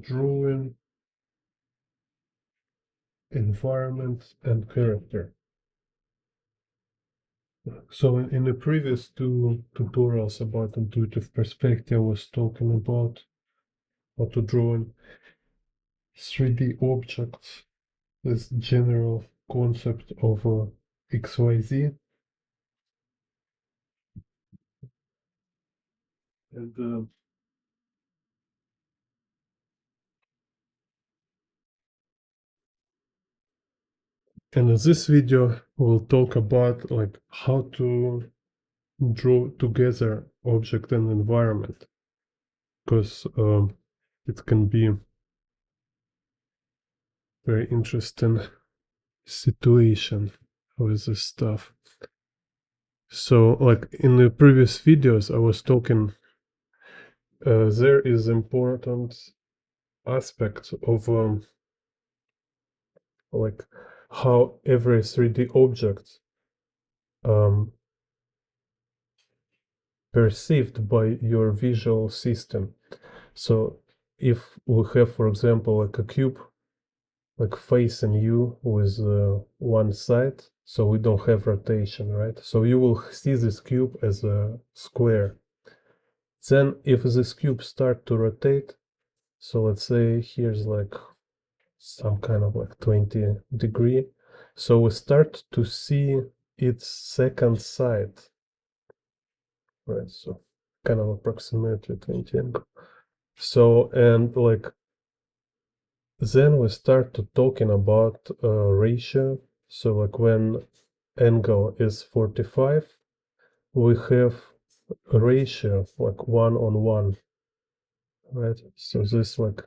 drawing environment and character. So in the previous two tutorials about intuitive perspective, I was talking about how to draw in 3D objects, this general concept of XYZ. And in this video, we'll talk about like how to draw together object and environment, because it can be very interesting situation with this stuff. So like in the previous videos I was talking, there is important aspect of like how every 3D object perceived by your visual system. So if we have, for example, like a cube like facing you with one side, so we don't have rotation, right? So you will see this cube as a square. Then if this cube start to rotate, so let's say here's like some kind of like 20 degree, so we start to see its second side, right? So kind of approximately 20 angle. So and like then we start to talking about ratio. So like when angle is 45, we have a ratio like 1:1, right? So this like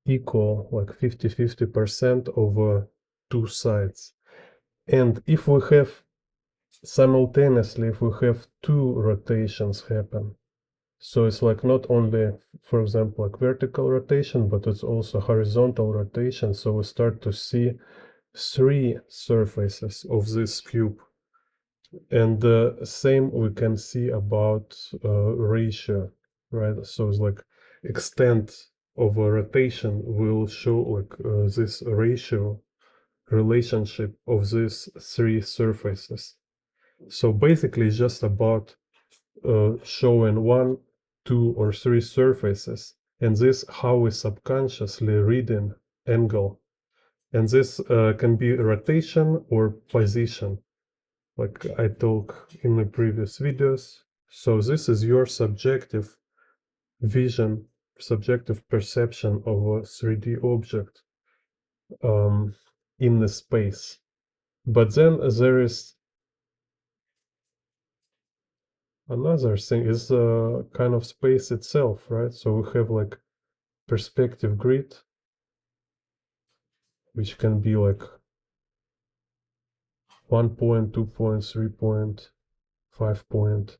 equal like 50-50% over two sides. And if we have simultaneously, if we have two rotations happen, so it's like not only, for example, like vertical rotation, but it's also horizontal rotation. So we start to see three surfaces of this cube. And the same we can see about ratio, right? So it's like extent of a rotation will show like this ratio relationship of these three surfaces. So basically it's just about showing one, two, or three surfaces, and this how we subconsciously reading angle. And this can be rotation or position, like I talked in the previous videos. So this is your subjective vision, subjective perception of a 3D object in the space. But then there is another thing, is kind of space itself, right? So we have like perspective grid, which can be like 1 point, 2 point, 3 point, 5 point,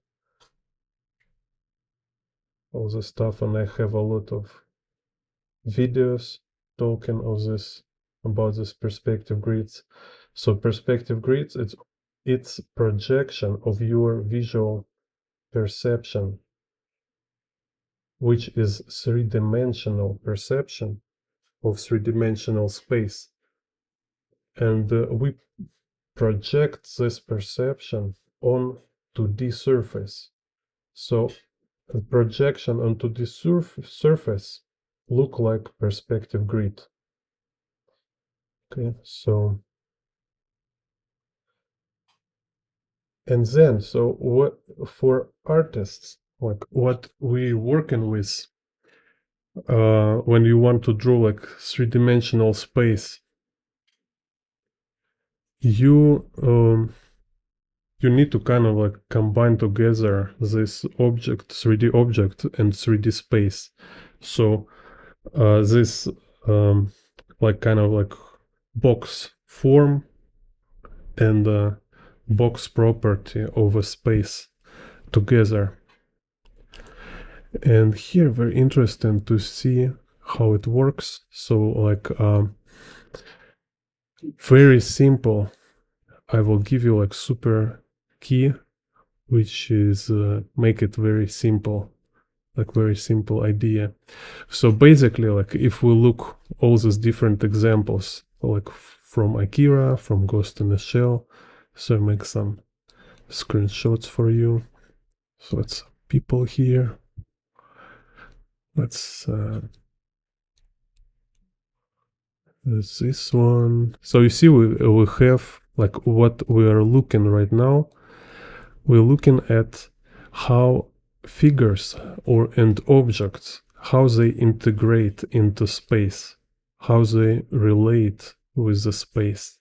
all this stuff. And I have a lot of videos talking of this, about this perspective grids. So perspective grids, it's projection of your visual perception, which is three-dimensional perception of three-dimensional space. And we project this perception on 2D surface. So the projection onto this surface look like perspective grid. Okay, so and then so what for artists, like what we working with when you want to draw like three-dimensional space, you need to kind of like combine together this object, 3D object, and 3D space. So this like kind of like box form and box property of a space together. And here very interesting to see how it works. So like very simple, I will give you like super key, which is make it very simple like very simple idea. So basically, like if we look all these different examples, like from Akira, from Ghost in the Shell, so I make some screenshots for you. So it's people here. Let's this one. So you see, we have like what we are looking right now. We're looking at how figures and objects, how they integrate into space, how they relate with the space.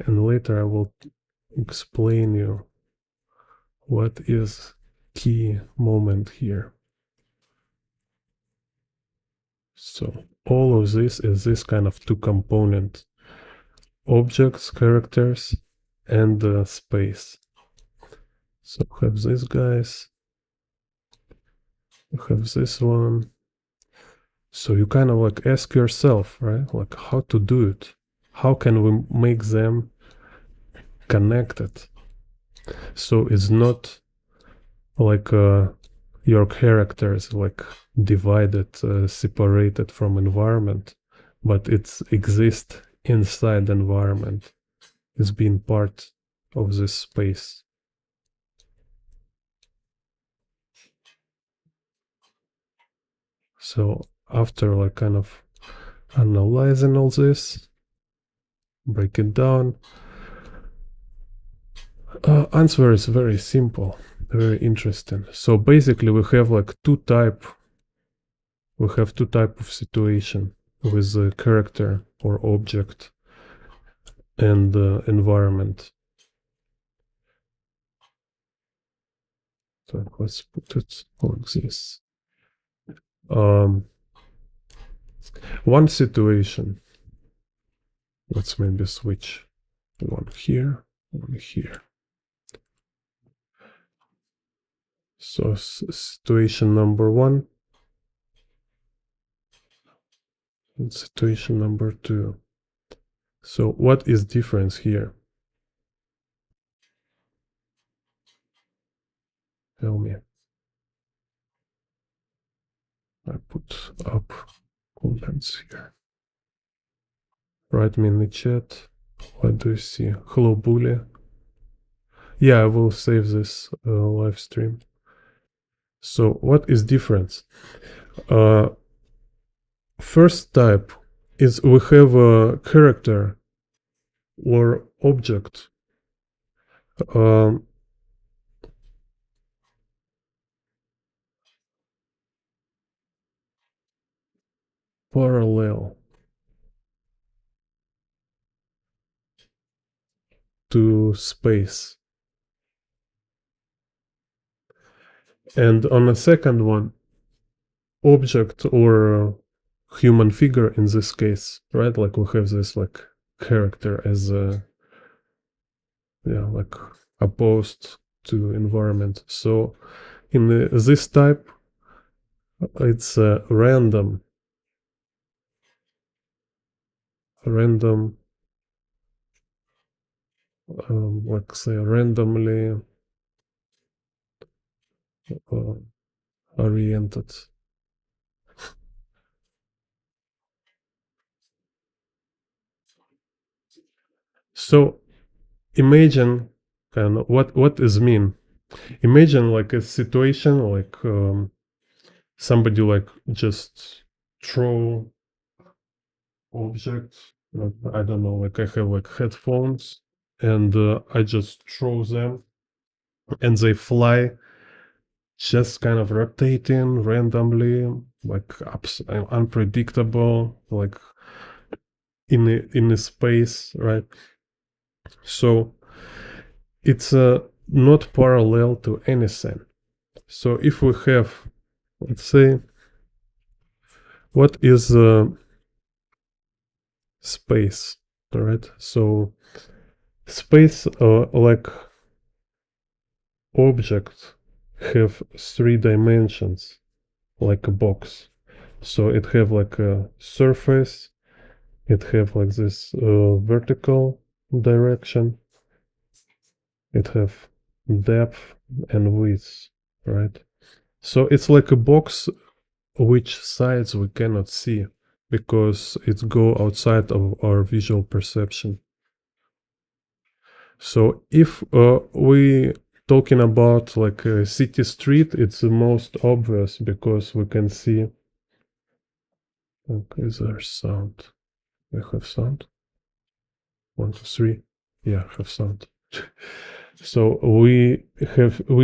And later I will explain you what is key moment here. So all of this is this kind of two component: objects, characters, and space. So we have these guys, we have this one. So you kind of like ask yourself, right? Like how to do it? How can we make them connected? So it's not like your characters like divided, separated from environment, but it's exist inside the environment. It's being part of this space. So after like kind of analyzing all this, break it down, answer is very simple, very interesting. So basically we have like two type of situation with the character or object and environment. So let's put it like this. One situation, let's maybe switch one here, one here. So situation number one and situation number two. So what is difference here? Tell me. I put up comments here. Write me in the chat. What do you see? Hello, Bully. Yeah, I will save this live stream. So what is difference? First type is we have a character or object parallel to space. And on the second one, object or human figure in this case, right? Like we have this like character as a, yeah, like opposed to environment. So in this type, it's a random, like say randomly oriented. So imagine kind of what is mean. Imagine like a situation like somebody like just throw objects. I don't know, like I have like headphones and I just throw them and they fly, just kind of rotating randomly, like unpredictable, like in a space, right? So it's not parallel to anything. So if we have, let's say, what is space, right? So space, like objects have 3 dimensions, like a box. So it have like a surface, it have like this vertical direction, it have depth and width. right? So it's like a box which sides we cannot see because it go outside of our visual perception. So if we talking about like a city street, it's the most obvious because we can see. Okay, is there sound? We have sound. 1, 2, 3. Yeah, have sound. So we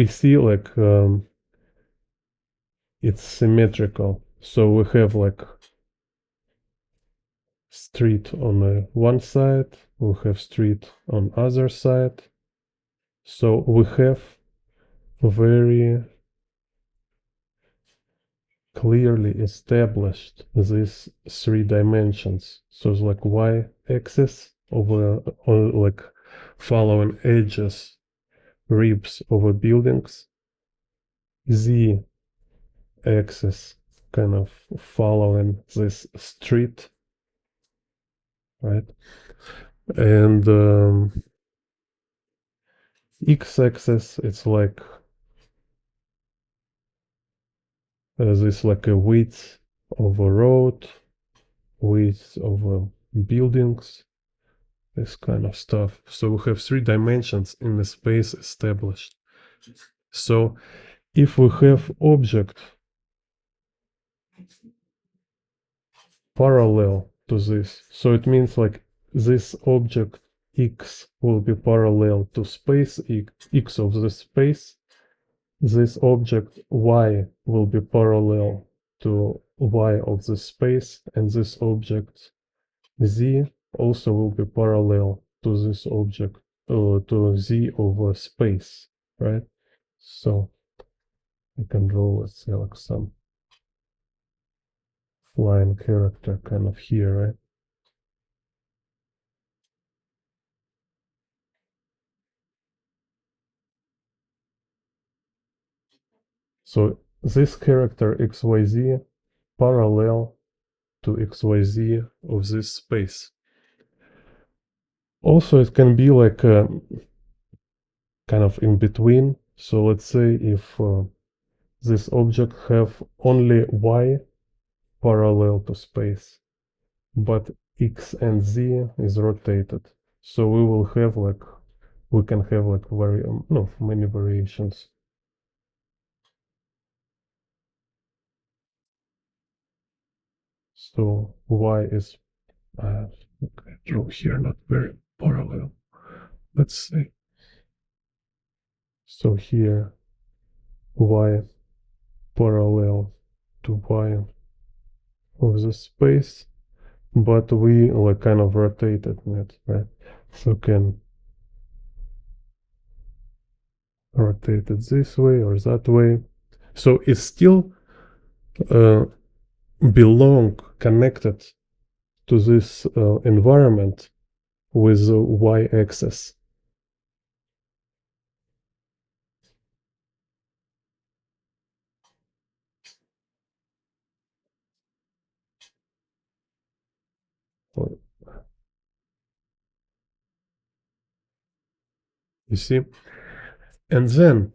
see like it's symmetrical. So we have like street on one side, we have street on other side. So we have very clearly established these 3 dimensions. So it's like y-axis over like following edges, ribs over buildings, z-axis kind of following this street, right? And x-axis, it's like this like a width of a road, width of buildings, this kind of stuff. So we have 3 dimensions in the space established. So if we have object parallel to this, so it means like this object x will be parallel to space x of the space. This object y will be parallel to y of the space, and this object z also will be parallel to this object, to z over space, right? So I can draw, let's say, like some flying character kind of here, right? So this character xyz parallel to xyz of this space. Also, it can be like a kind of in between. So let's say if this object have only y parallel to space, but x and z is rotated. So we will have like, we can have like many variations. So y is, okay, draw here, not very parallel. Let's see. So here y parallel to y of the space, but we like kind of rotated it, right? So can rotate it this way or that way. So it's still belong connected to this environment with the y-axis. You see? And then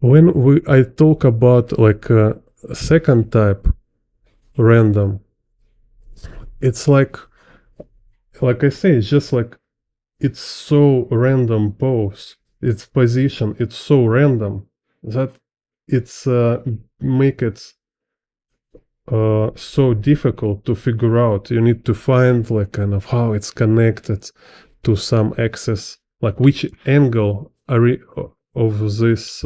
when I talk about like a second type, random, it's like I say, it's just like it's so random pose, its position, it's so random that it's make it so difficult to figure out. You need to find like kind of how it's connected to some axis, like which angle of this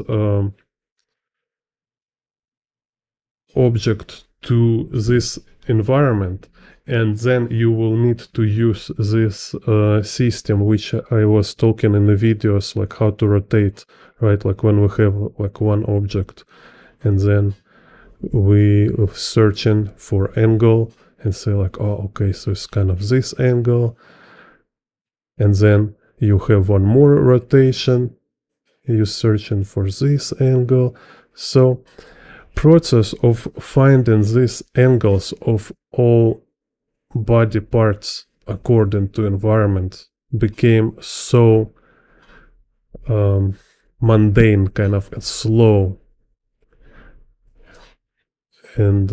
object to this environment, and then you will need to use this system which I was talking in the videos, like how to rotate, right? Like when we have like one object and then we searching for angle and say like, oh, okay, so it's kind of this angle, and then you have one more rotation, you're searching for this angle. So process of finding these angles of all body parts according to environment became so mundane, kind of slow, and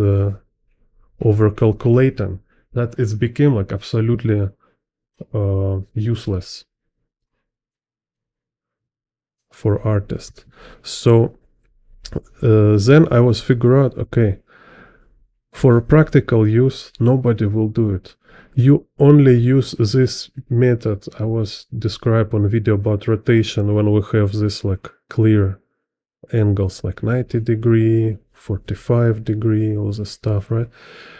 over calculating, that it became like absolutely useless for artists. So then I was figure out, okay, for practical use, nobody will do it. You only use this method I was described on video about rotation when we have this like clear angles like 90 degree, 45 degree, all this stuff, right?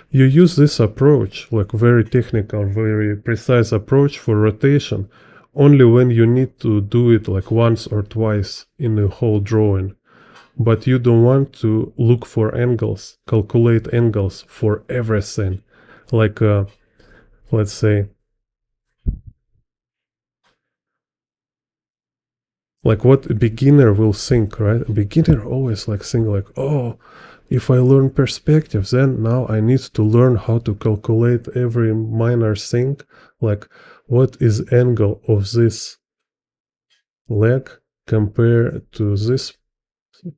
You use this approach, like very technical, very precise approach for rotation, only when you need to do it like once or twice in the whole drawing. But you don't want to look for angles, calculate angles for everything. Like, let's say, like what a beginner will think, right? A beginner always like think like, oh, if I learn perspective, then now I need to learn how to calculate every minor thing, like what is angle of this leg compared to this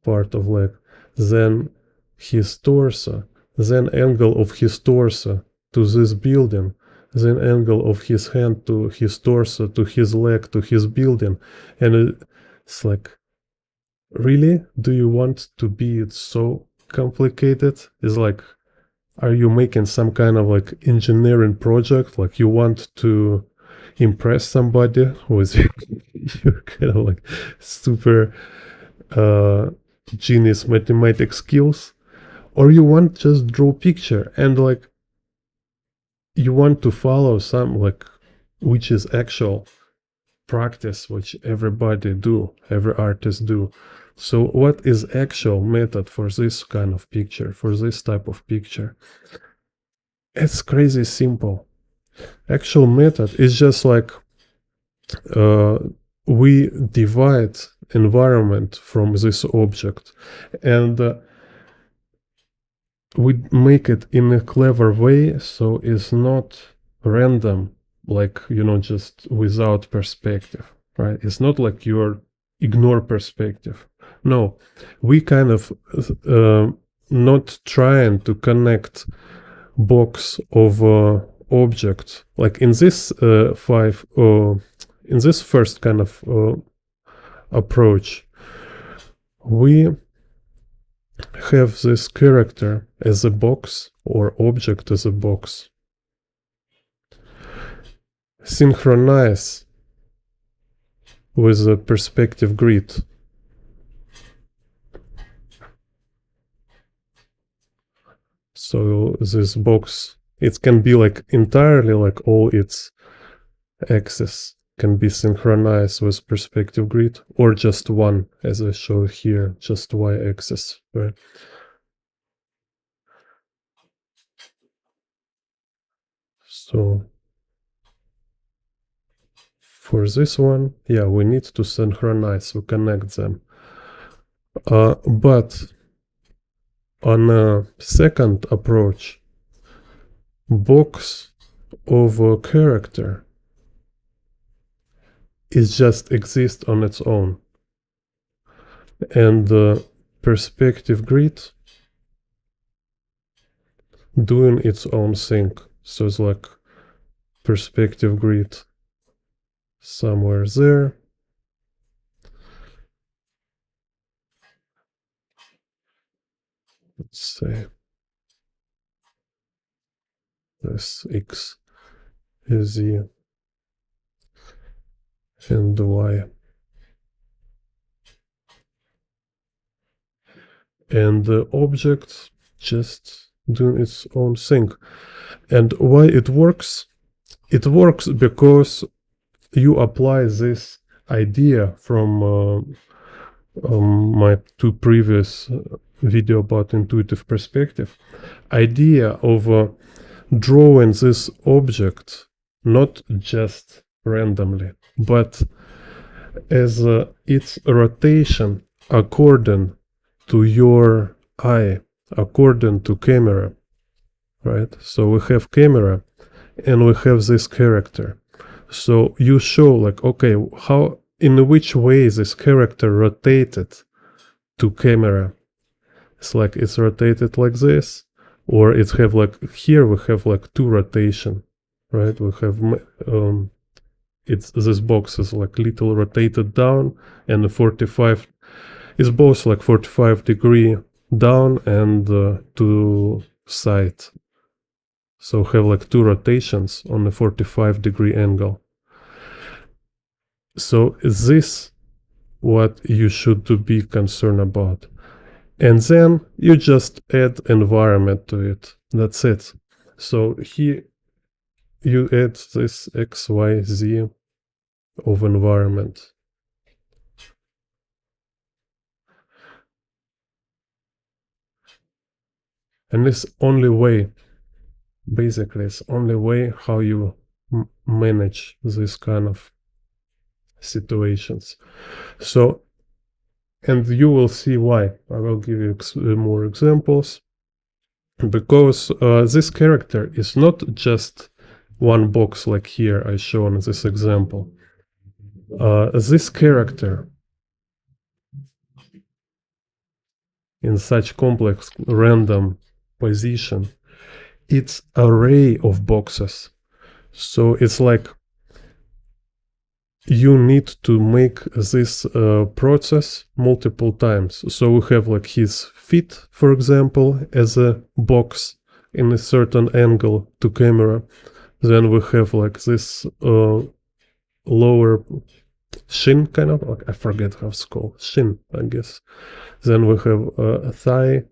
part of leg, then his torso, then angle of his torso to this building, then angle of his hand to his torso, to his leg, to his building. And it's like, really? Do you want to be so complicated? It's like, are you making some kind of like engineering project? Like you want to impress somebody with your kind of like super genius mathematic skills, or you want just draw picture and like you want to follow some like which is actual practice which everybody do, every artist do. So what is actual method for this kind of picture, for this type of picture? It's crazy simple. Actual method is just like we divide environment from this object, and we make it in a clever way, so it's not random, like, you know, just without perspective, right? It's not like you're ignore perspective. No, we kind of not trying to connect box of object, like in this in this first kind of approach, we have this character as a box or object as a box. Synchronize with the perspective grid. So this box, it can be like entirely like all its axes can be synchronized with perspective grid, or just one, as I show here, just y-axis, right? So for this one, yeah, we need to synchronize, we connect them. But on a second approach, box of a character is just exist on its own, and the perspective grid doing its own thing. So it's like perspective grid somewhere there, let's say this x is z and y, and the object just doing its own thing. And why it works? It works because you apply this idea from my two previous video about intuitive perspective, idea of drawing this object not just randomly, but as its rotation according to your eye, according to camera, right? So we have camera and we have this character. So you show like, okay, how, in which way this character rotated to camera. It's like it's rotated like this, or it have like, here we have like two rotation, right? We have it's, this box is like little rotated down, and the 45 is both like 45-degree down and to side. So have like two rotations on a 45-degree angle. So is this what you should to be concerned about? And then you just add environment to it. That's it. So here you add this X, Y, Z of environment. And this only way, basically, it's only way how you manage this kind of situations. So, and you will see why. I will give you more examples. Because this character is not just one box like here I show in this example. This character in such complex random position, it's array of boxes. So it's like you need to make this process multiple times. So we have like his feet, for example, as a box in a certain angle to camera. Then we have like this lower shin, kind of, like, I forget how it's called, shin, I guess. Then we have a thigh,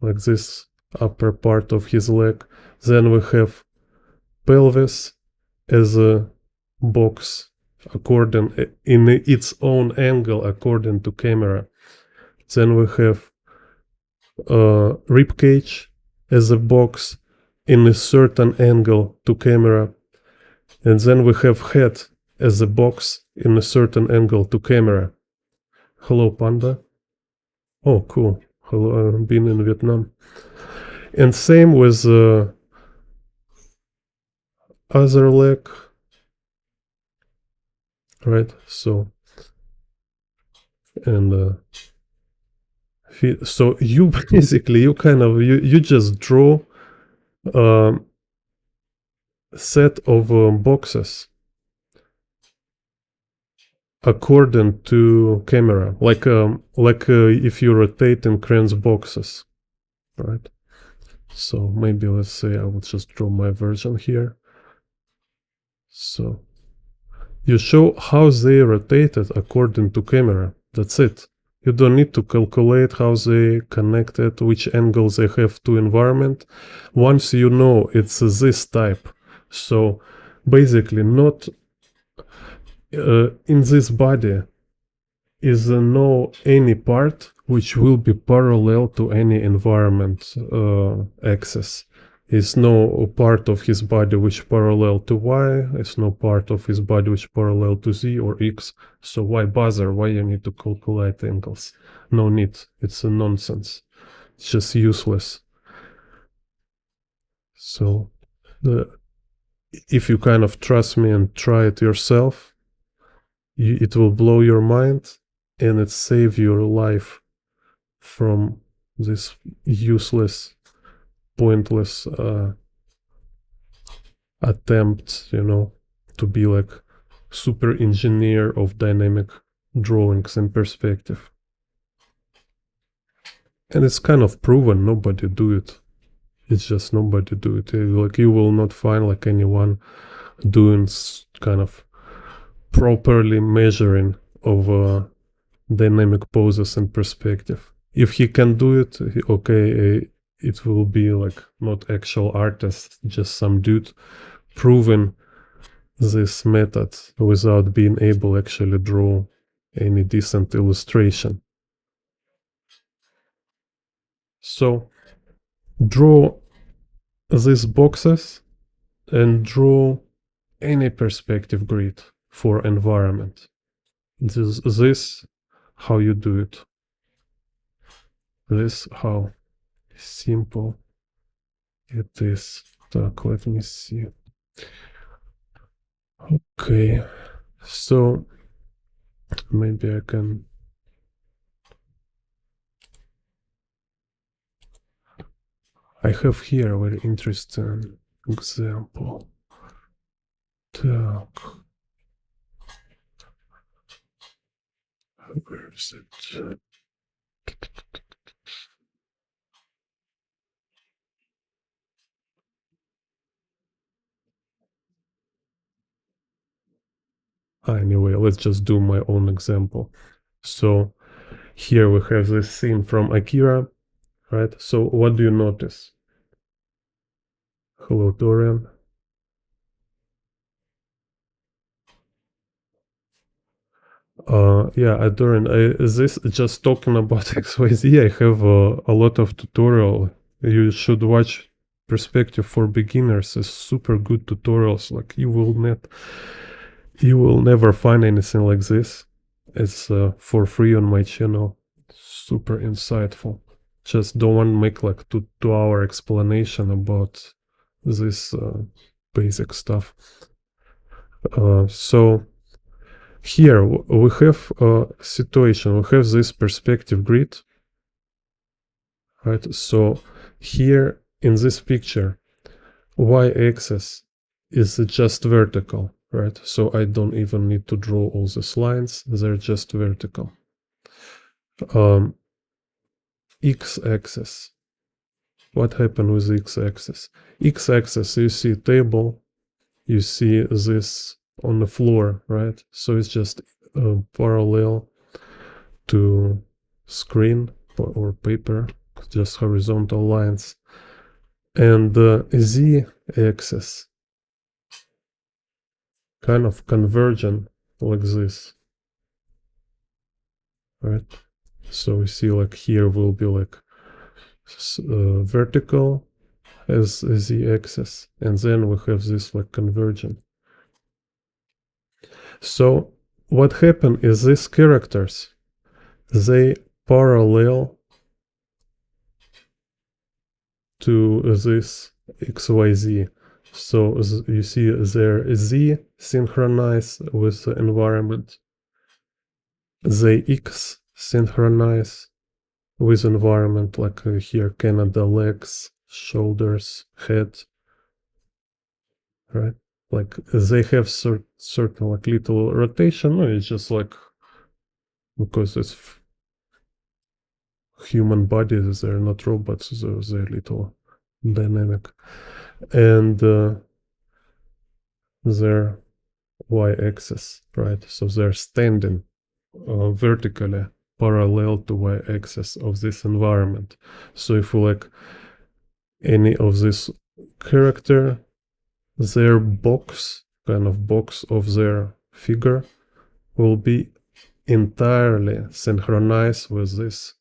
like this upper part of his leg. Then we have pelvis as a box according in its own angle according to camera. Then we have rib cage as a box in a certain angle to camera. And then we have head as a box in a certain angle to camera. Hello, Panda. Oh, cool. Hello, I've been in Vietnam. And same with other leg, right? So, and feet. So you basically, you kind of, you just draw a set of boxes according to camera, like if you rotate in Kranz boxes, right? So maybe let's say I will just draw my version here. So you show how they rotated according to camera. That's it. You don't need to calculate how they connected, which angles they have to environment. Once you know it's this type. So basically not in this body is no any part which will be parallel to any environment axis. Is no part of his body which parallel to y, is no part of his body which parallel to z or x. So why bother? Why you need to calculate angles? No need. It's a nonsense. It's just useless. So if you kind of trust me and try it yourself, it will blow your mind and it save your life from this useless, pointless attempt, to be like super engineer of dynamic drawings and perspective. And it's kind of proven, nobody do it. It's just nobody do it. Like you will not find like anyone doing kind of properly measuring of dynamic poses and perspective. If he can do it, okay, it will be like not actual artist, just some dude proving this method without being able actually draw any decent illustration. So draw these boxes and draw any perspective grid for environment. This how you do it. This how simple it is. Так, let me see. Okay, so maybe I can I have here a very interesting example. Так, where is it? Anyway, let's just do my own example. So here we have this scene from Akira, right? So what do you notice? Hello, Dorian. Yeah, Dorian, this just talking about XYZ, I have a lot of tutorial. You should watch Perspective for Beginners. It's super good tutorials. Like you will never find anything like this. It's for free on my channel. Super insightful. Just don't want to make like 2 hour explanation about this basic stuff. So here we have a situation. We have this perspective grid, right? So here in this picture, y-axis is just vertical, right? So I don't even need to draw all these lines. They're just vertical. X-axis. What happened with x-axis? X-axis, you see table, you see this on the floor, right? So it's just parallel to screen or paper, just horizontal lines. And the z-axis kind of convergent like this, right? So we see like here will be like vertical as z-axis, and then we have this like convergent. So what happened is these characters, they parallel to this XYZ. So you see their Z synchronize with the environment. They X synchronize with environment, like here Canada, legs, shoulders, head, right? Like they have certain like little rotation. No, it's just like because it's human bodies, they're not robots, so they're little dynamic. And their y-axis, right? So they're standing vertically parallel to y-axis of this environment. So if we like any of this character, their box, kind of box of their figure, will be entirely synchronized with this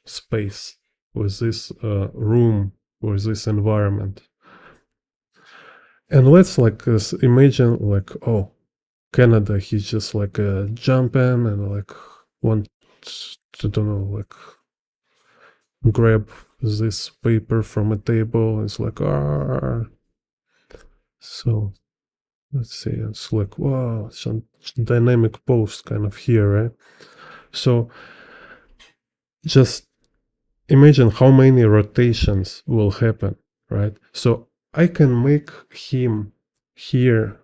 space, with this room, with this environment. And let's like imagine like, oh, Canada, he's just like jumping and like want to, don't know, like grab this paper from a table. It's like, ah. So let's see, it's like, wow, some dynamic pose kind of here, right? So just imagine how many rotations will happen, right? So I can make him here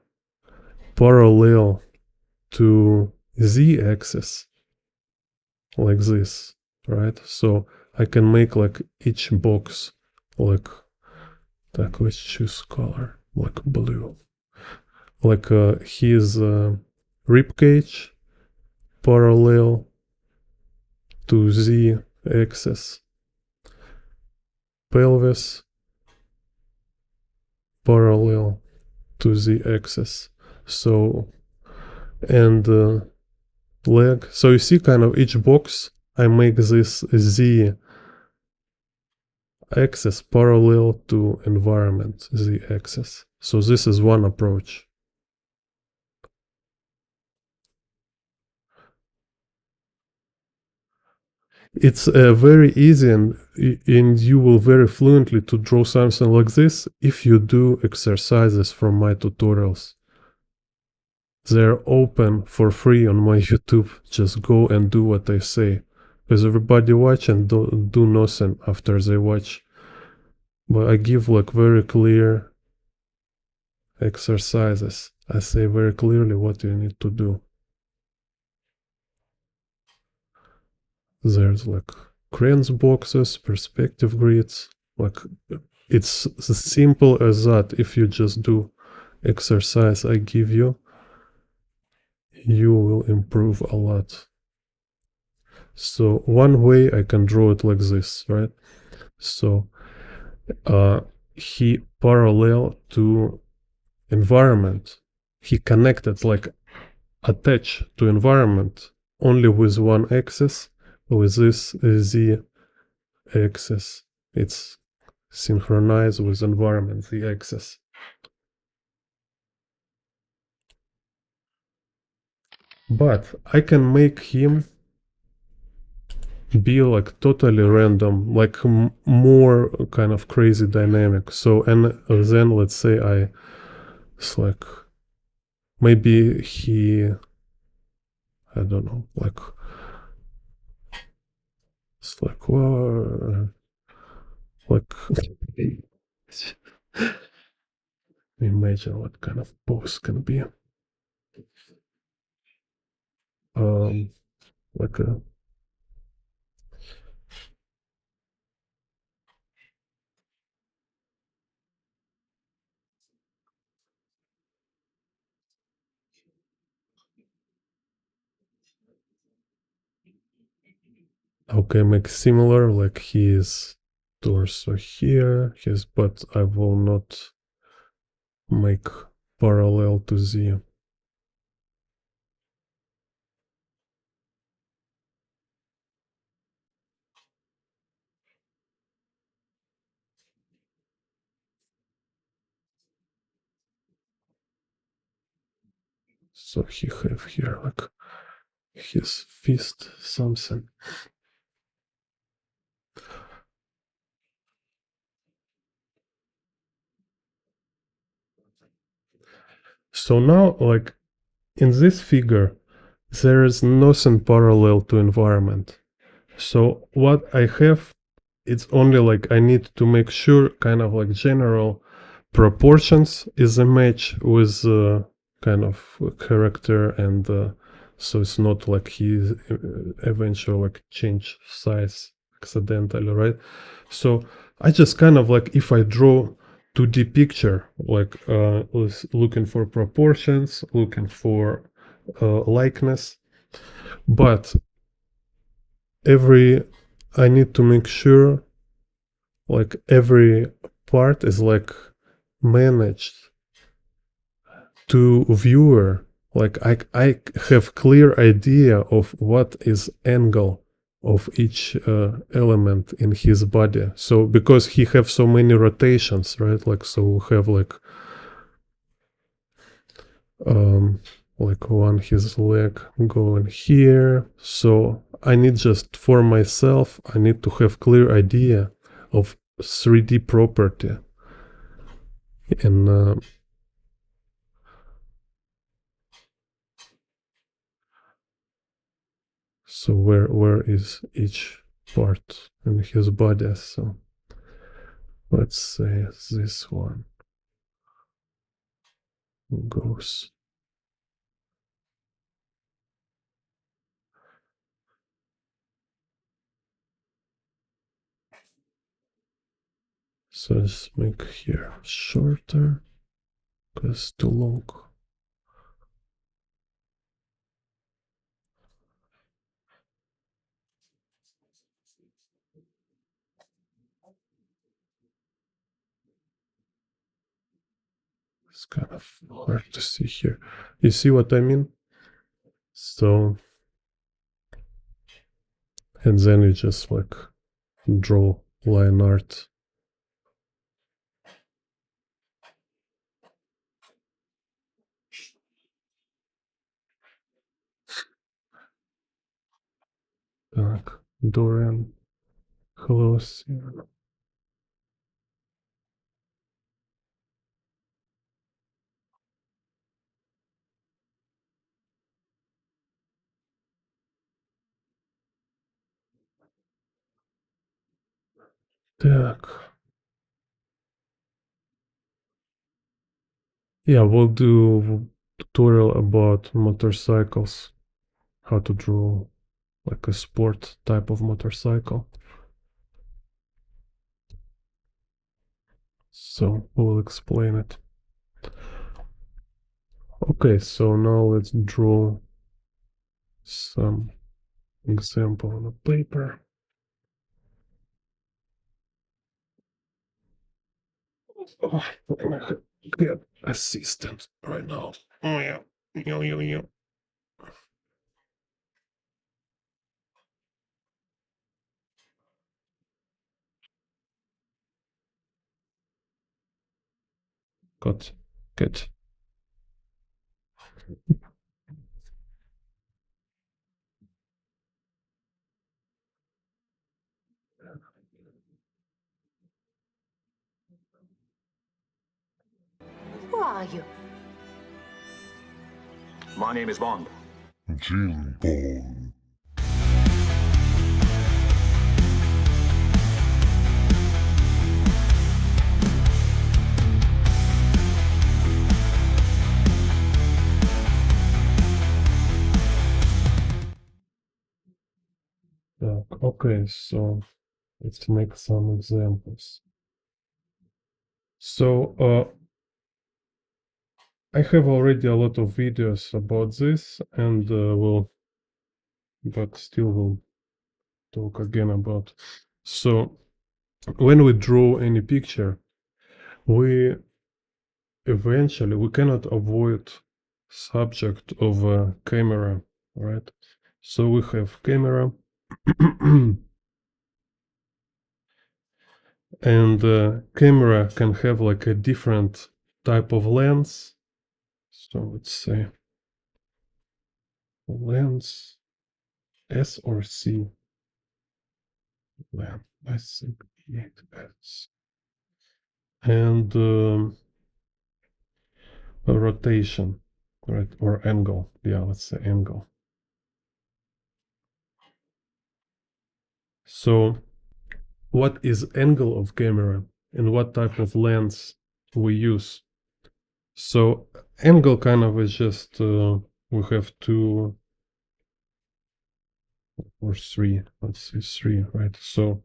parallel to z-axis like this, right? So I can make like each box like let's choose color like blue, like his rib cage parallel to z-axis, pelvis parallel to z-axis. So and leg. So you see kind of each box I make this z axis parallel to environment z axis. So this is one approach. It's very easy and you will very fluently to draw something like this if you do exercises from my tutorials. They're open for free on my YouTube. Just go and do what I say. Because everybody watch and do nothing after they watch. but I give like very clear exercises. I say very clearly what you need to do. There's like crayons boxes, perspective grids. Like it's as simple as that. If you just do exercise I give you, you will improve a lot. So one way I can draw it like this, right? So he parallel to environment. He connected, like attached to environment only with one axis, with this z axis. It's synchronized with environment, the axis. But I can make him be like totally random, like more kind of crazy dynamic. So, and then let's say it's like, maybe I don't know, like, it's like, well, like, imagine what kind of pose can be. Like a, okay, make similar, like his torso here, but I will not make parallel to the. So he have here like his fist something. So now, like in this figure, there is nothing parallel to environment. So what I have, it's only like I need to make sure kind of like general proportions is a match with kind of character, and so it's not like he eventually like change size accidentally, right? So I just kind of like, if I draw 2D picture, like looking for proportions, looking for likeness, but every I need to make sure like every part is like managed to viewer, like I have clear idea of what is angle of each element in his body. So because he have so many rotations, right? Like, so we have um like one his leg going here. So I need, just for myself, I need to have clear idea of 3D property, and so where is each part in his body. So let's say this one goes. So let's make here shorter because it's too long. It's kind of hard to see here. You see what I mean? So, and then you just like draw line art. Так, Dorian Close. Так, Yeah, we'll do tutorial about motorcycles, how to draw like a sport type of motorcycle. So we'll explain it. Okay, so now let's draw some example on a paper. Oh, I'm gonna get assistant right now. Oh yeah. Yeah. Good. Good. Who are you? My name is Bond. Jim Bond. Okay, so let's make some examples. So I have already a lot of videos about this, and but still will talk again about. So when we draw any picture, we eventually we cannot avoid subject of a camera, right? So we have camera, and camera can have like a different type of lens. So let's say lens S or C. Lens, I think S. And a rotation, right? Or angle. Yeah, let's say angle. So what is angle of camera and what type of lens we use? So angle kind of is just we have two or three, let's say three, right? So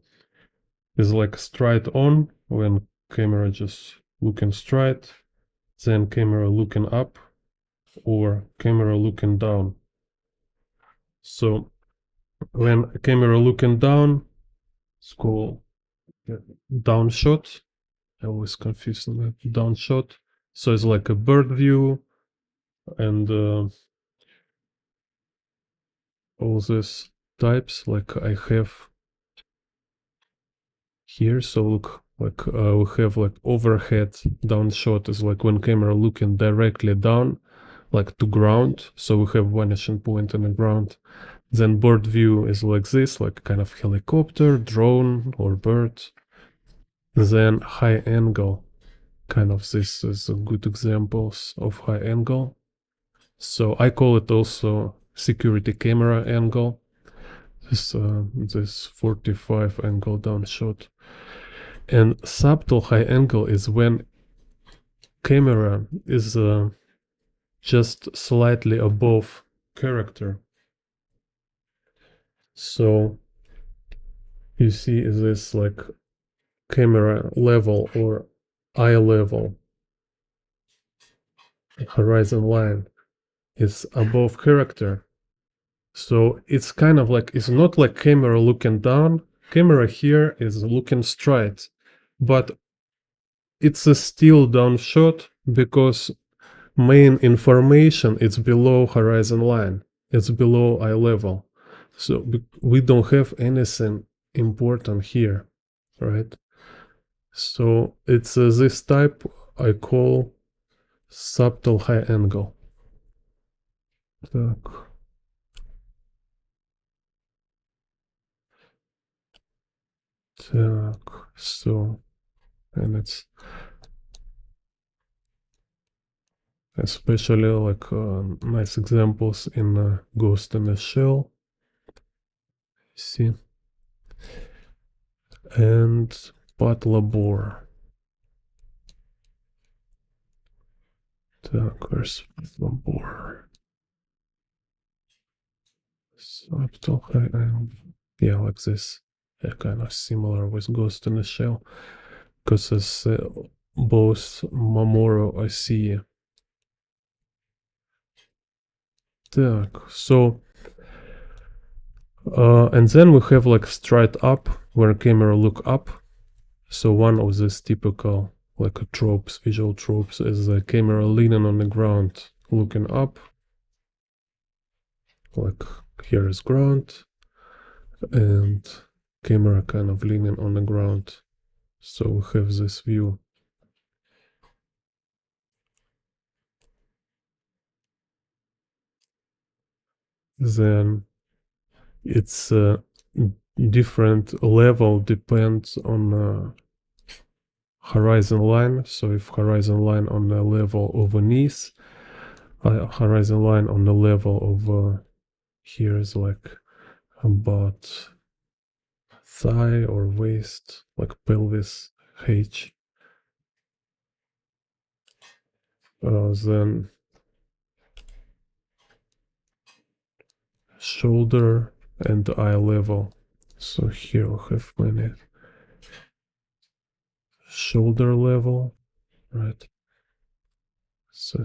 it's like straight on when camera just looking straight, then camera looking up, or camera looking down. So when camera looking down, it's called down shot. I always confuse them with down shot. So it's like a bird view and all these types like I have here. So look, like we have like overhead down shot is like when camera looking directly down, like to ground. So we have vanishing point in the ground. Then bird view is like this, like kind of helicopter, drone, or bird. Then high angle, kind of this is a good examples of high angle. So I call it also security camera angle. This 45 angle down shot. And subtle high angle is when camera is just slightly above character. So you see this like camera level or eye level horizon line is above character. So it's kind of like, it's not like camera looking down. Camera here is looking straight, but it's a still down shot because main information is below horizon line. It's below eye level. So we don't have anything important here, right? So it's this type I call subtle high angle. Так. Так, so, and it's especially like nice examples in Ghost in the Shell. See, and Pat Labor. Так, where's the border? Subtle high angle. Yeah, like this. Kind of similar with Ghost in the Shell. Because as both Mamoru I see. Так, so and then we have like straight up where camera look up. So one of these typical like tropes, visual tropes, is the camera leaning on the ground, looking up. Like here is ground, and camera kind of leaning on the ground. So we have this view. Then it's different level depends on horizon line. So if horizon line on the level of a knees, horizon line on the level of here is like about thigh or waist, like pelvis H. Then shoulder and eye level. So here we have many shoulder level, right? So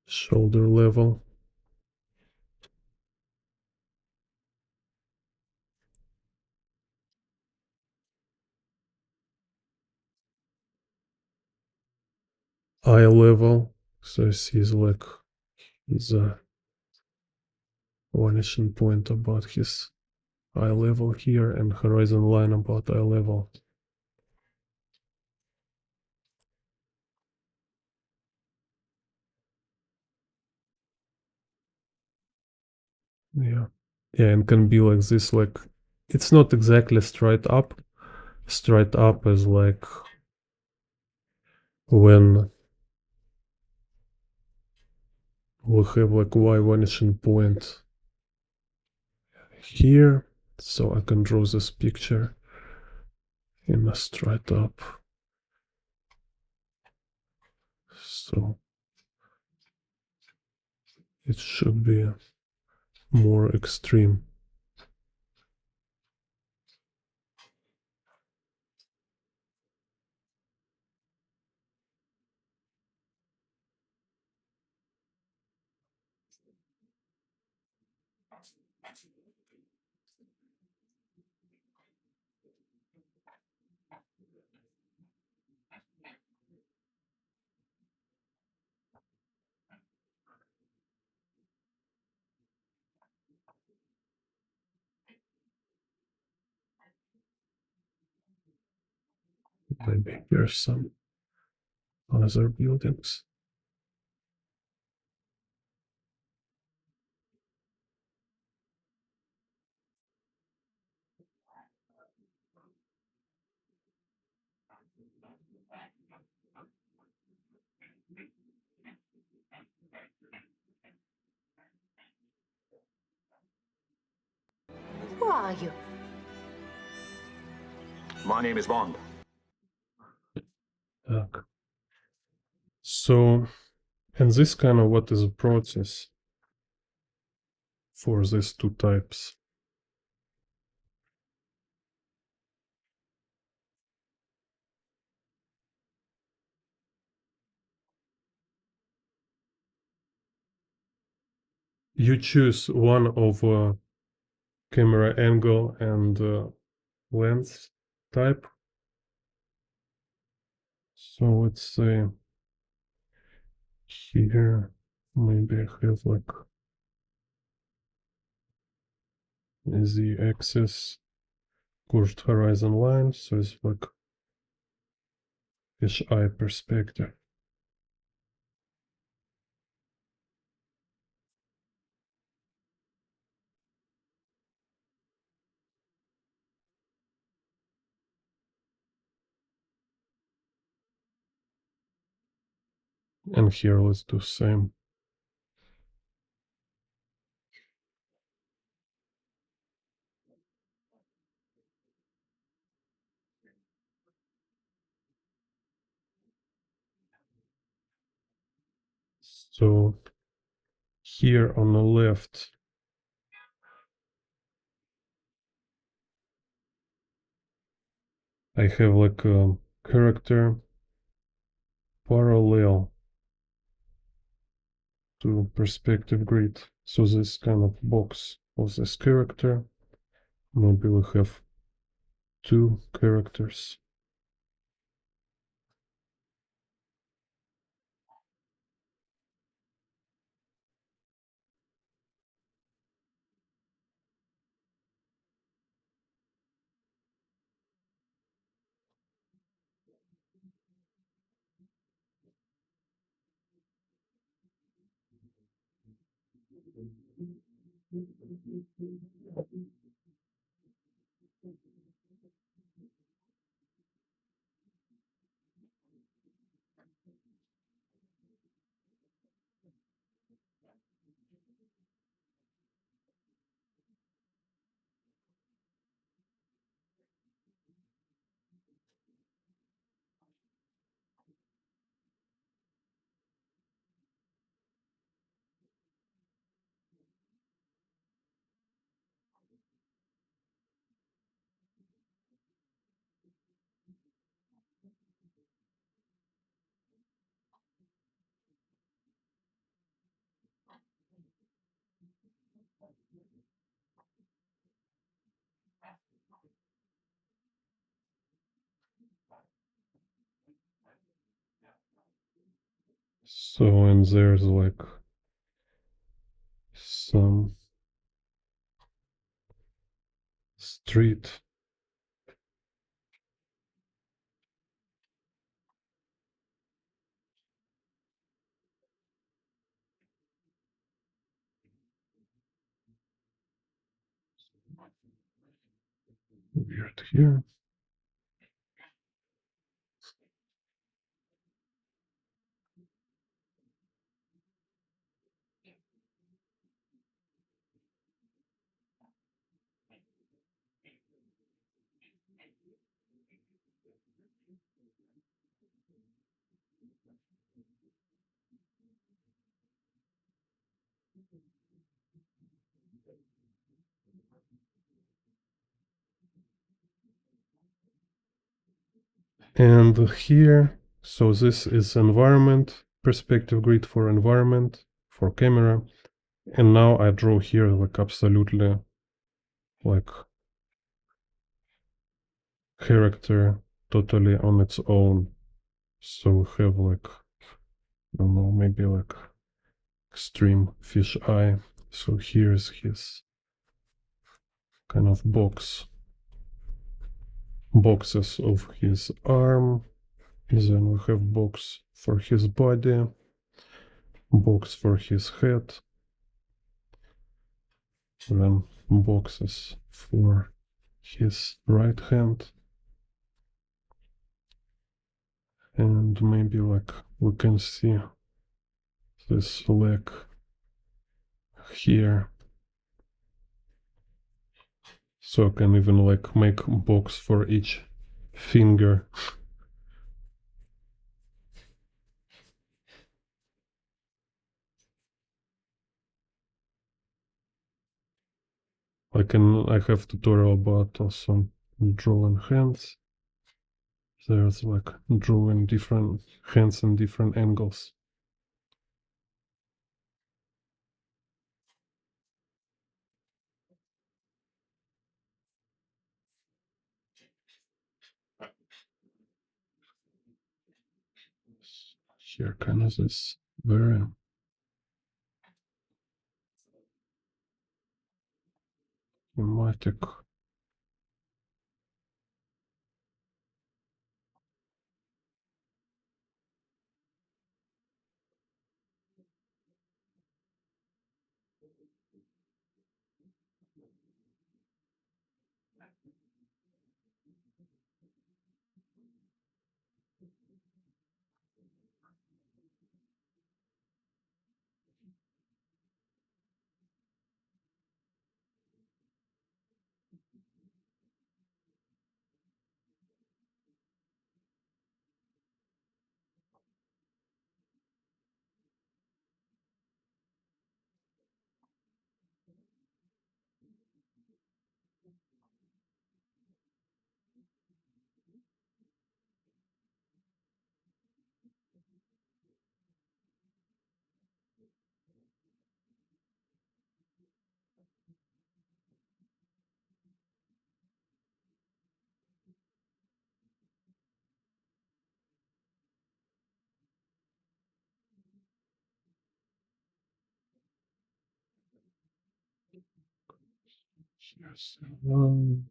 shoulder level. Eye level. So this is like the vanishing point about his eye level here and horizon line about eye level. Yeah. Yeah, and can be like this, like it's not exactly straight up. Straight up is like when we have like y vanishing point here. So I can draw this picture in a straight up. So it should be more extreme. Maybe here's some other buildings. Who are you? My name is Bond. Так. So, and this kind of what is a process for these two types. You choose one of camera angle and lens type. So let's say here, maybe I have like the axis curved horizon line. So it's like fish eye perspective. And here let's do same. So here on the left, I have like a character parallel to perspective grid. So this kind of box of this character, maybe we have two characters. So, and there's like some street. Weird here. And here, so this is environment, perspective grid for environment, for camera. And now I draw here like absolutely like character totally on its own. So we have like, I don't know, maybe like extreme fish eye. So here's his kind of boxes of his arm. Then we have box for his body, box for his head, then boxes for his right hand, and maybe like we can see this leg here. So I can even like make a box for each finger. I have tutorial about also drawing hands. There's like drawing different hands in different angles. Here kind of this very thematic. Here's one.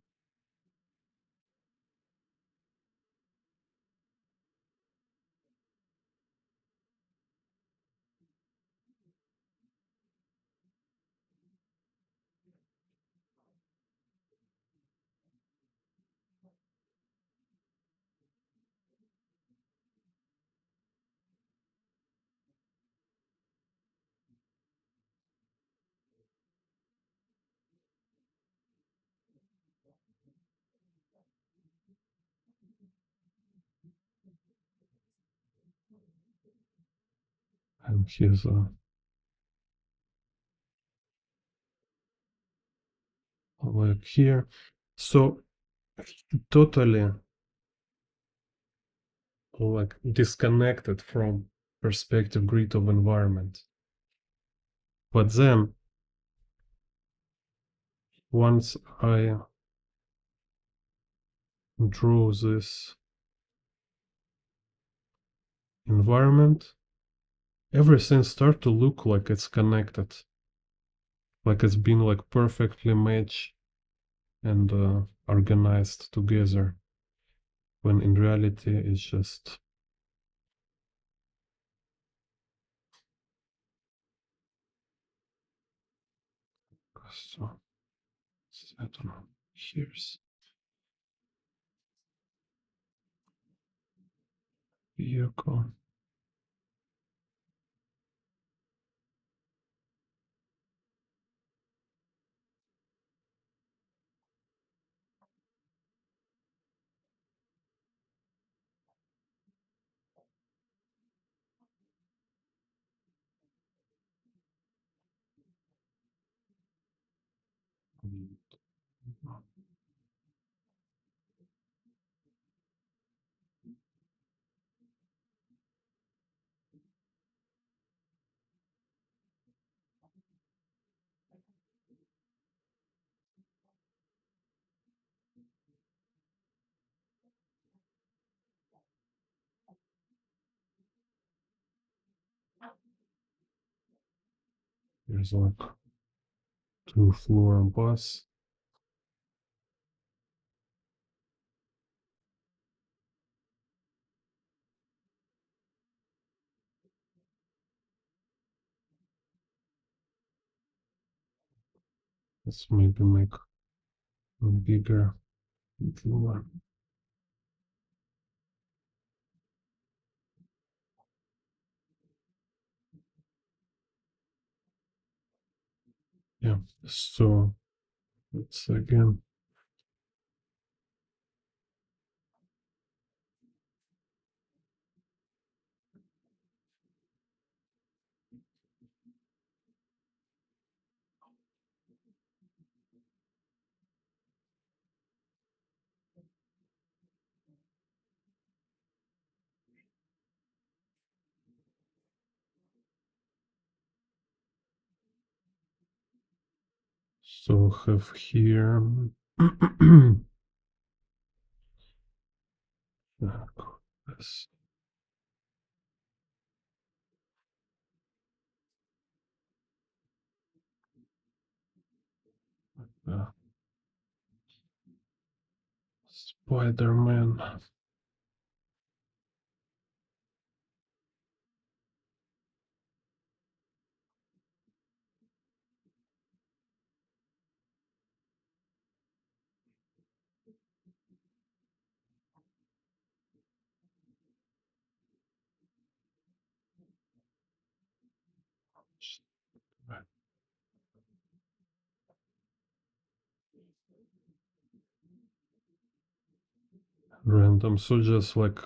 And here's like here. So totally like disconnected from perspective grid of environment. But then once I draw this environment, everything start to look like it's connected, like it's been like perfectly matched and organized together, when in reality it's just so I don't know. Here's vehicle. Here's like 2-floor bus. Let's maybe make a bigger floor. Yeah, so let's again. So have here this. Spider-Man. Random. So just like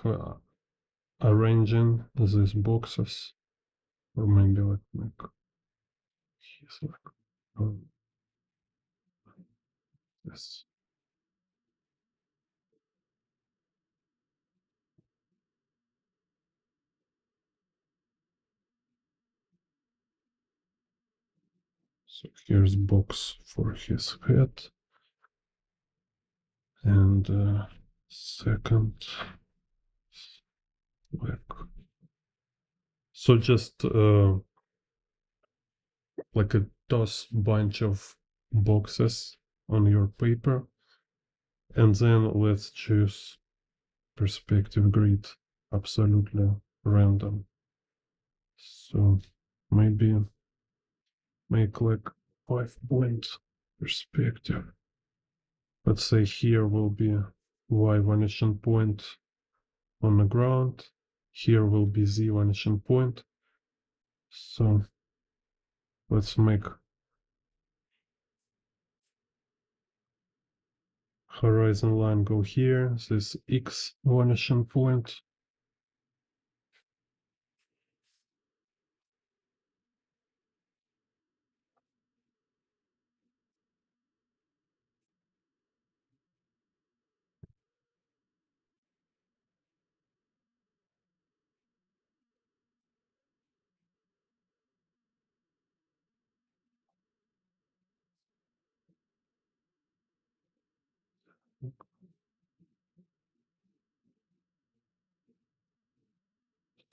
arranging these boxes, or maybe like he's like this. So here's box for his head, and second like so just like a toss bunch of boxes on your paper. And then let's choose perspective grid, absolutely random. So maybe make like 5-point perspective. Let's say here will be y vanishing point on the ground. Here will be z vanishing point. So let's make horizon line go here. This x vanishing point.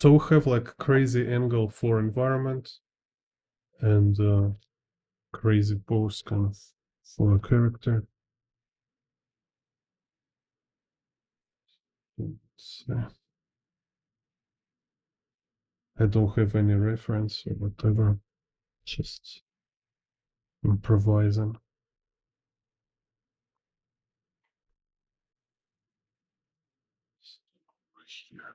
So we have like crazy angle for environment and crazy pose kind of for a character. I don't have any reference or whatever, just improvising. Here.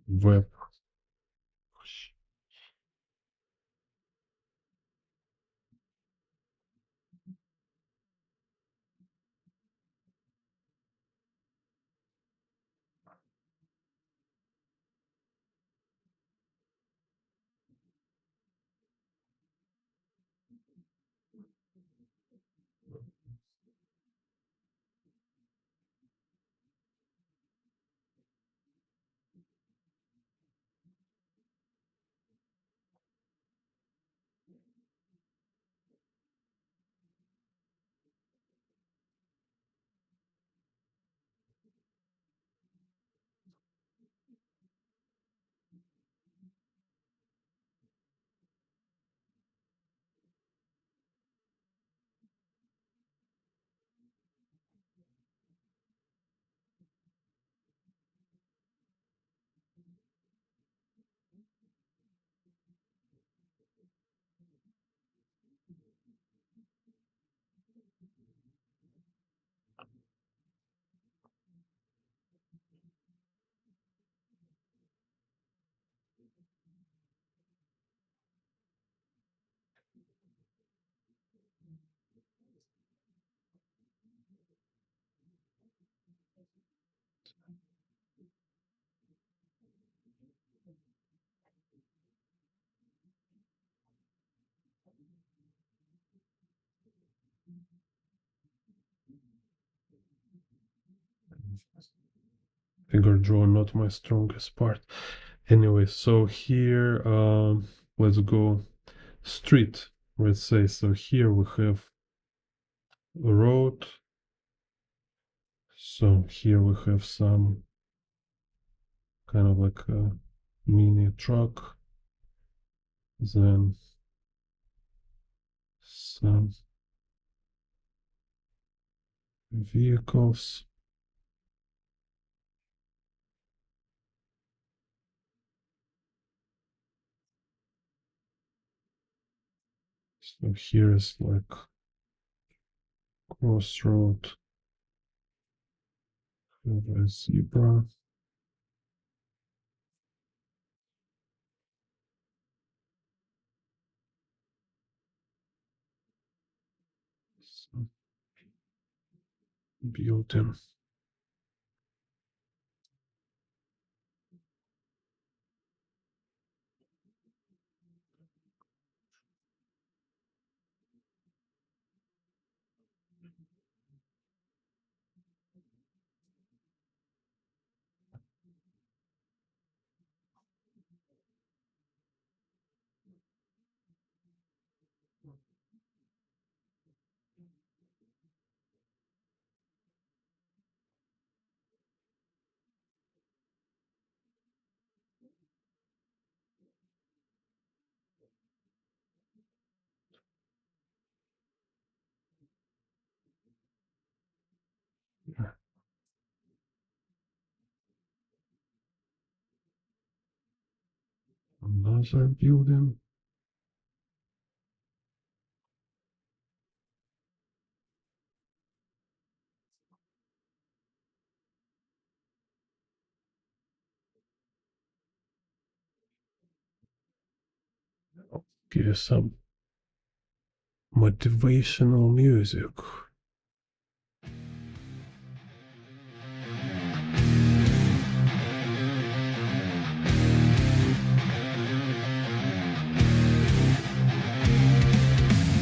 Web. Figure draw not my strongest part. Anyway, so here let's go street. Let's say so here we have a road. So here we have some kind of like a mini truck. Then some vehicles. So here is like crossroad, have a zebra. So building. Another building. Give you some motivational music.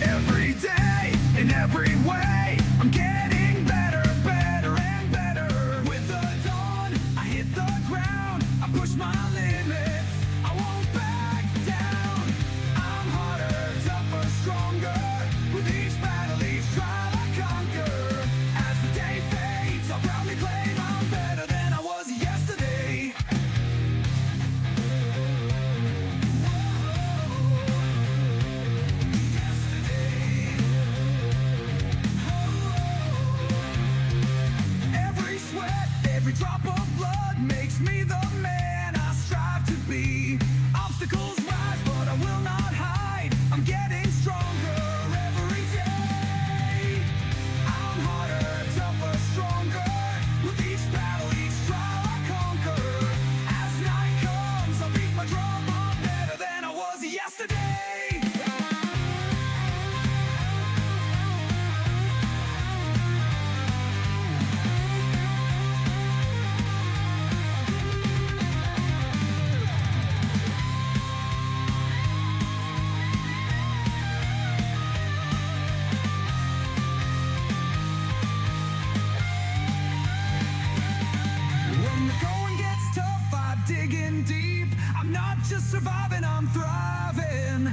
Every day, in every way, I'm getting better, better and better. With the dawn, I hit the ground, I push my limits, I won't back down. I'm harder, tougher, stronger. With each battle, each trial I conquer. As the day fades, I'll proudly claim I'm better than I was yesterday. Every sweat, every drop of blood makes me the man I strive to be. Obstacles rise, but I will not hide. I'm getting stronger every day. I'm harder, tougher, stronger. With each battle, each trial I conquer. As night comes, I'll beat my drum. I'm better than I was yesterday. When the going gets tough, I dig in deep. I'm not just surviving, I'm thriving.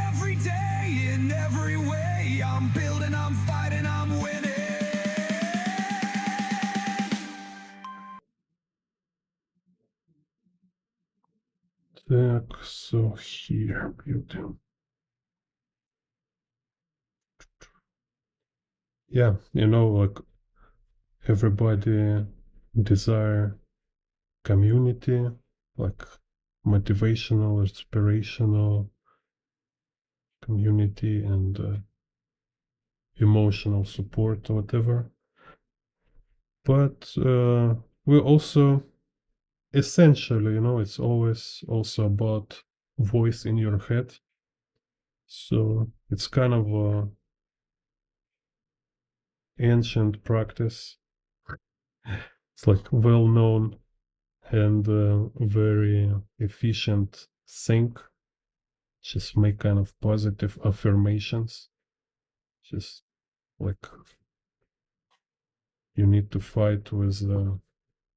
Every day, in every way, I'm building, I'm fighting, I'm winning. Так, so here, building. Yeah, like everybody desire community, like motivational, inspirational community and emotional support or whatever. But we also essentially, it's always also about voice in your head. So it's kind of a ancient practice. It's like well known and very efficient thing. Just make kind of positive affirmations. Just like you need to fight with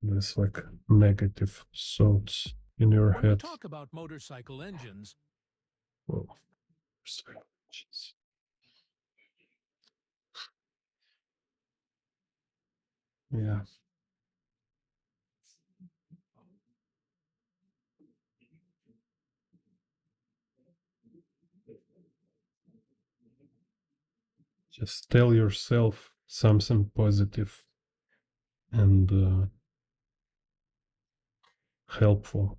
this like negative thoughts in your When we head. talk about motorcycle engines, Well, just- yeah. Just tell yourself something positive and helpful.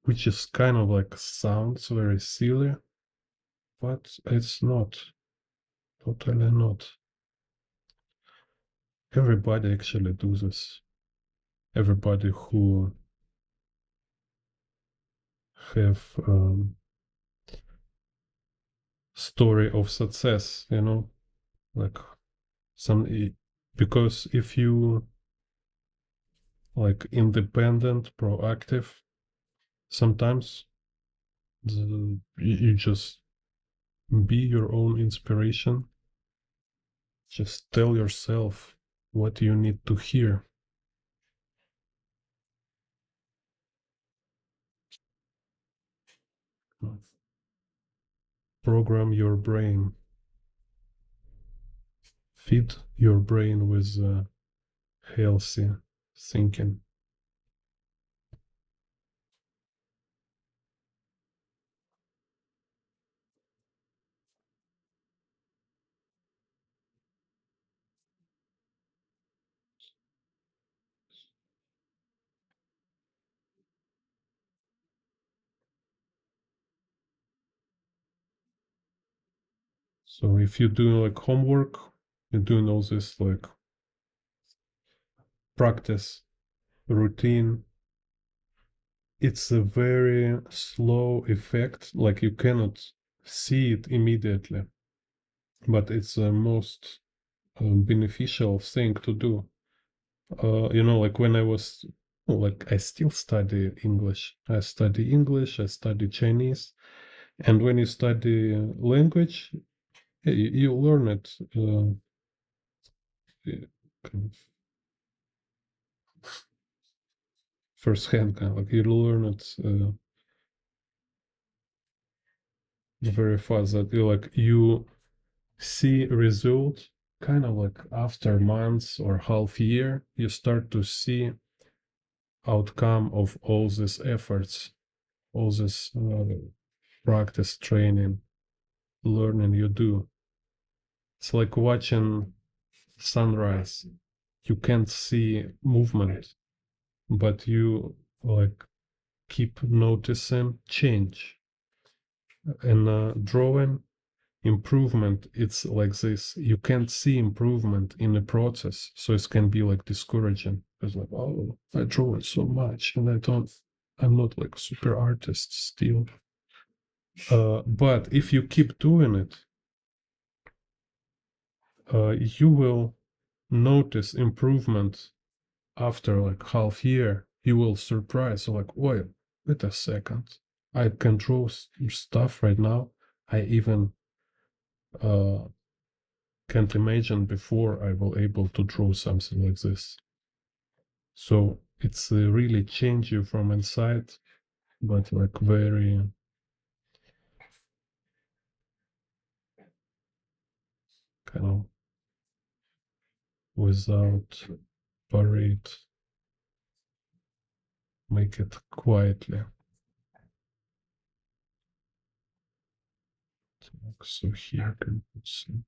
Which is kind of like sounds very silly, but it's not. Totally not. Everybody actually does this. Everybody who have story of success, like because if you like independent, proactive, sometimes you just be your own inspiration. Just tell yourself what you need to hear. Program your brain. Feed your brain with healthy thinking. So if you're doing like homework, you're doing all this like practice, routine, it's a very slow effect, like you cannot see it immediately, but it's the most beneficial thing to do. Like when I was like I still study English. I study Chinese, and when you study language, you learn it kind of firsthand, kind of like you learn it very fast. That you see result kind of like after months or half year, you start to see outcome of all these efforts, all this practice, training, learning you do. It's like watching sunrise. You can't see movement, but you like keep noticing change. And drawing improvement, it's like this. You can't see improvement in the process, so it can be like discouraging. It's like, oh, I draw it so much, and I'm not like super artist still. But if you keep doing it, you will notice improvement after like half year. You will surprise, like, wait a second, I can draw stuff right now. I even can't imagine before I will able to draw something like this. So it's really change you from inside, but like very kind of without parade, make it quietly. So here I can put some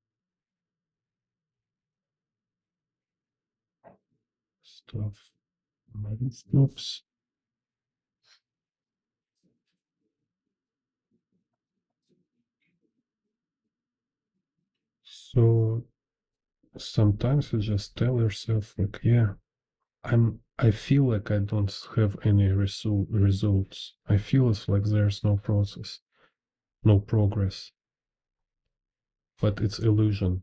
stuff. Oops. So sometimes you just tell yourself like, yeah, I feel like I don't have any results. I feel it's like there's no process, no progress. But it's illusion.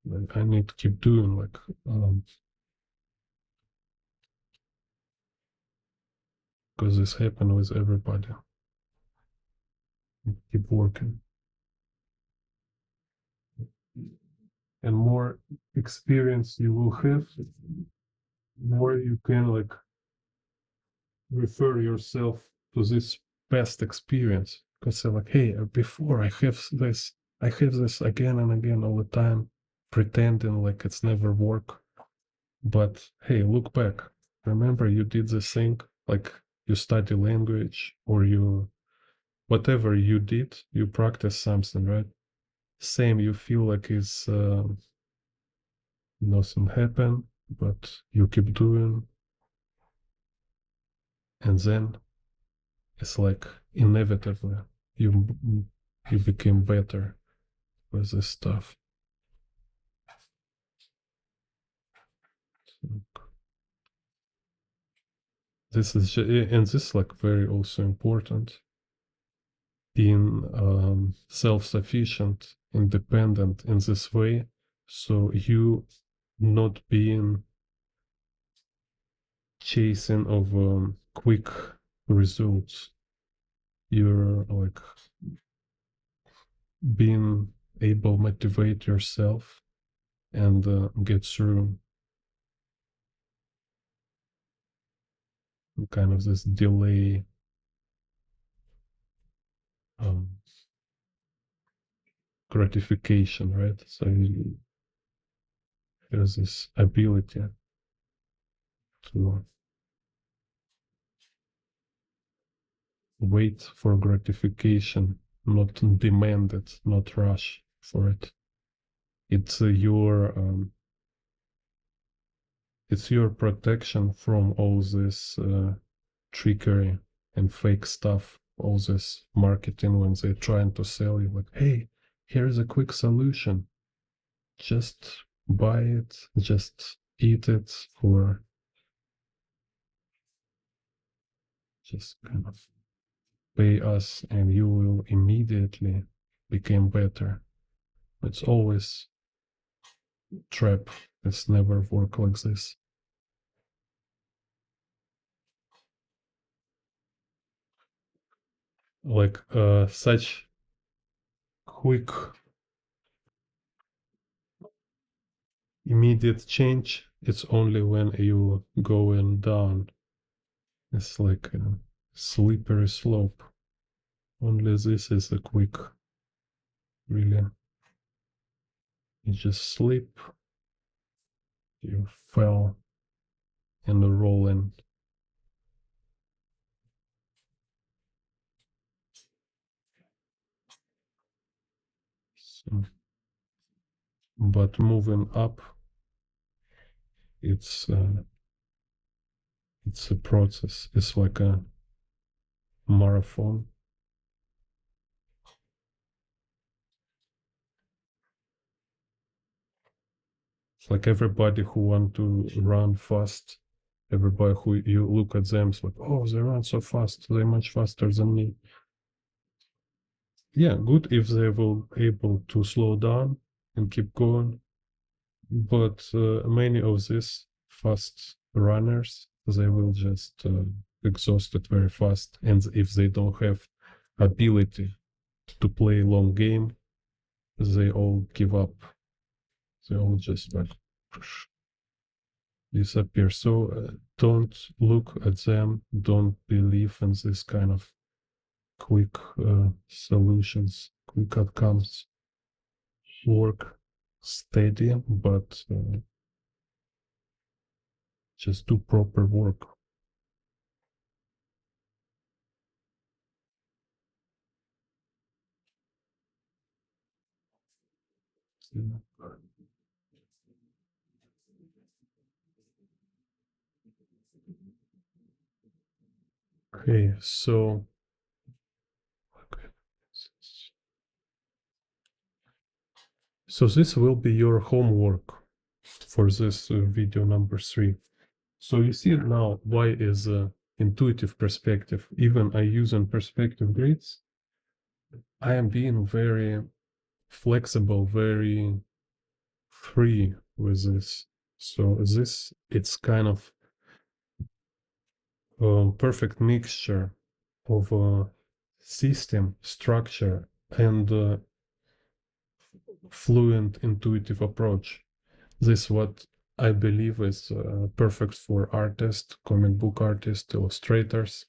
Like I need to keep doing like because this happened with everybody. Keep working. And more experience you will have, more you can like refer yourself to this past experience. Because you're like, hey, before I have this again and again all the time, pretending like it's never work. But hey, look back. Remember you did this thing, like you study language or you whatever you did, you practice something, right? Same, you feel like it's nothing happened, but you keep doing, and then it's like inevitably you you became better with this stuff. This is and this is like very also important. Being self-sufficient, independent in this way, so you not being chasing of quick results. You're like being able motivate yourself and get through kind of this delay gratification, right? So there's this ability to wait for gratification, not demand it, not rush for it. It's your protection from all this trickery and fake stuff, all this marketing when they're trying to sell you like, hey, here's a quick solution. Just buy it, just eat it, or just kind of pay us and you will immediately become better. It's always trap. It's never work like this. Like such quick immediate change, it's only when you going down. It's like a slippery slope. Only this is a quick, really. You just slip, you fell, and rolling. So, but moving up, it's a process. It's like a marathon. It's like everybody who want to run fast, everybody who you look at them, it's like, oh, they run so fast, they're much faster than me. Yeah, good if they will able to slow down and keep going. But many of these fast runners, they will just exhaust it very fast. And if they don't have ability to play long game, they all give up. They all just like disappear. So don't look at them. Don't believe in this kind of quick solutions, quick outcomes. Work steady, but just do proper work. Okay, so this will be your homework for this video number 3. So you see now why is intuitive perspective. Even I using perspective grids, I am being very flexible, very free with this. So this, it's kind of perfect mixture of system, structure, and fluent intuitive approach. This is what I believe is perfect for artists, comic book artists, illustrators,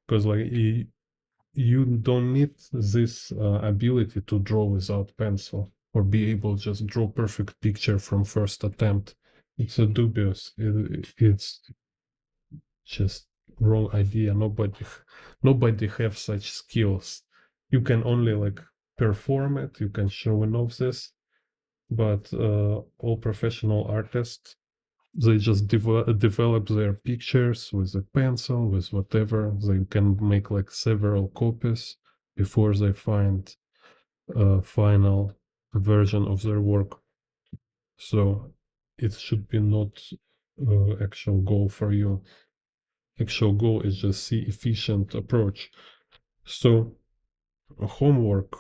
because like you don't need this ability to draw without pencil or be able to just draw perfect picture from first attempt. It's a dubious. It's just wrong idea. Nobody have such skills. You can only like perform it. You can show off this, but all professional artists, they just develop their pictures with a pencil, with whatever. They can make like several copies before they find a final version of their work. So it should be not actual goal for you. Actual goal is just see efficient approach. So homework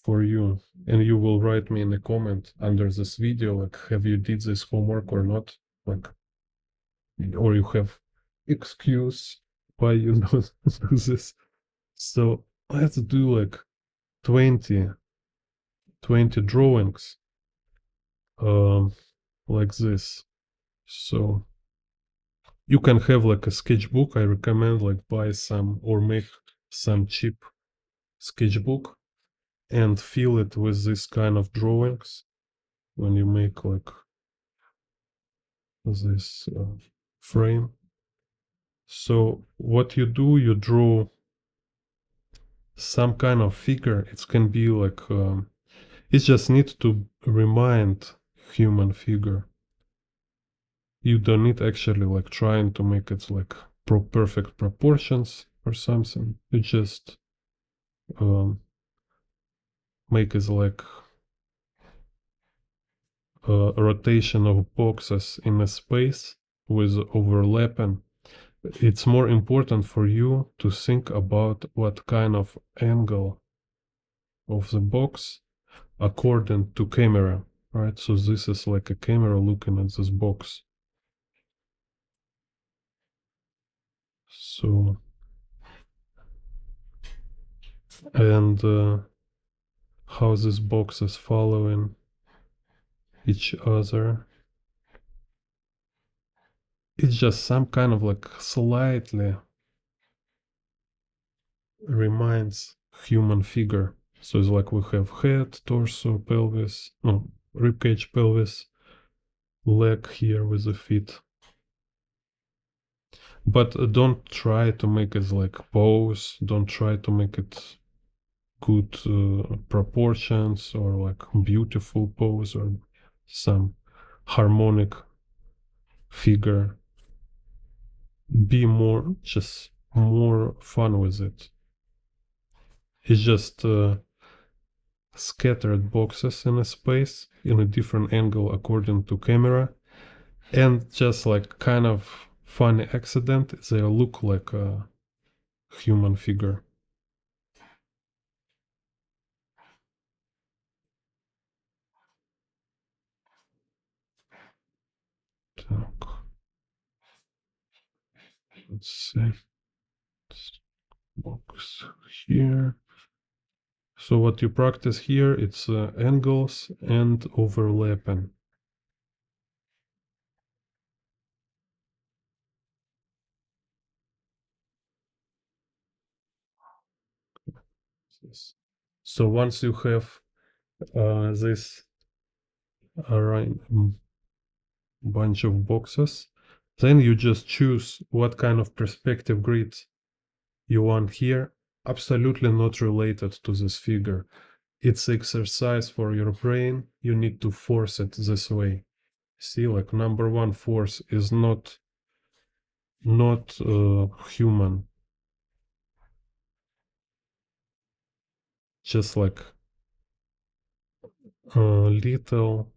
for you, and you will write me in a comment under this video, like, have you did this homework or not? Like, or you have excuse why you don't do this. So let's do like 20 drawings like this. So you can have like a sketchbook. I recommend like buy some or make some cheap sketchbook and fill it with this kind of drawings when you make like this frame. So what you do, you draw some kind of figure. It can be like it just needs to remind human figure. You don't need actually like trying to make it like perfect proportions or something. You just make is like a rotation of boxes in a space with overlapping. It's more important for you to think about what kind of angle of the box according to camera, right? So this is like a camera looking at this box. So, and how this box is following each other. It's just some kind of like slightly reminds human figure. So it's like we have head, torso, pelvis, no, ribcage, pelvis, leg here with the feet. But don't try to make it like pose. Don't try to make it good proportions or like beautiful pose or some harmonic figure. Be more, just more fun with it. It's just scattered boxes in a space in a different angle according to camera, and just like kind of funny accident, they look like a human figure. Так, let's see. Box here. So what you practice here, it's angles and overlapping. So once you have this bunch of boxes, then you just choose what kind of perspective grid you want here. Absolutely not related to this figure. It's exercise for your brain. You need to force it this way. See, like number one force is not human. Just like little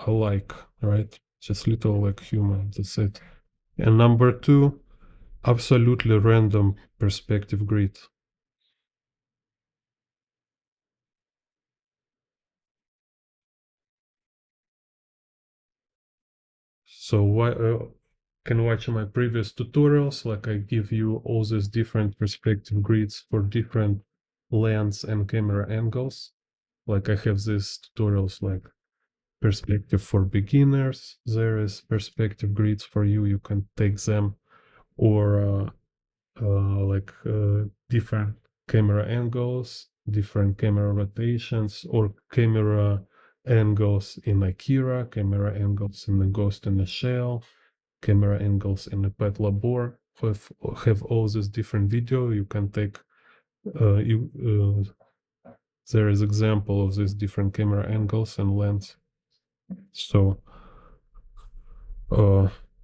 alike, right? Just little like human. That's it. And number two, absolutely random perspective grid. So why can watch my previous tutorials, like I give you all these different perspective grids for different lens and camera angles. Like I have these tutorials like perspective for beginners. There is perspective grids for you. You can take them, or different camera angles, different camera rotations, or camera angles in Akira, camera angles in the Ghost in the Shell, camera angles in the Pet Labor. Have all this different video. You can take there is example of these different camera angles and lens. So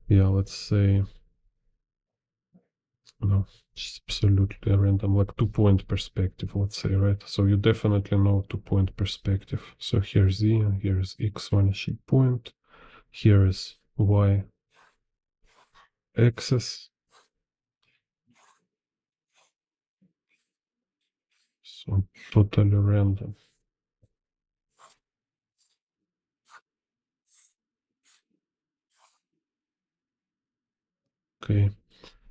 yeah, let's say no, just absolutely random, like 2-point perspective, let's say, right? So you definitely know 2-point perspective. So here's Z, and here's X vanishing point. Here is Y axis. So totally random. Okay.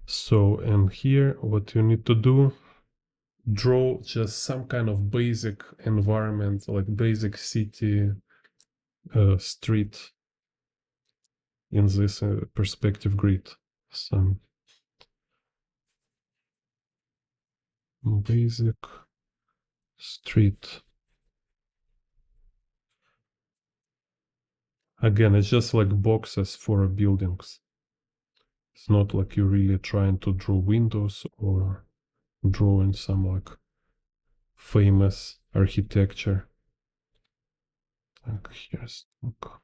So, and here, what you need to do, draw just some kind of basic environment, like basic city, street in this perspective grid. Some basic street. Again, it's just like boxes for buildings. It's not like you're really trying to draw windows or drawing some like famous architecture. Like here's look.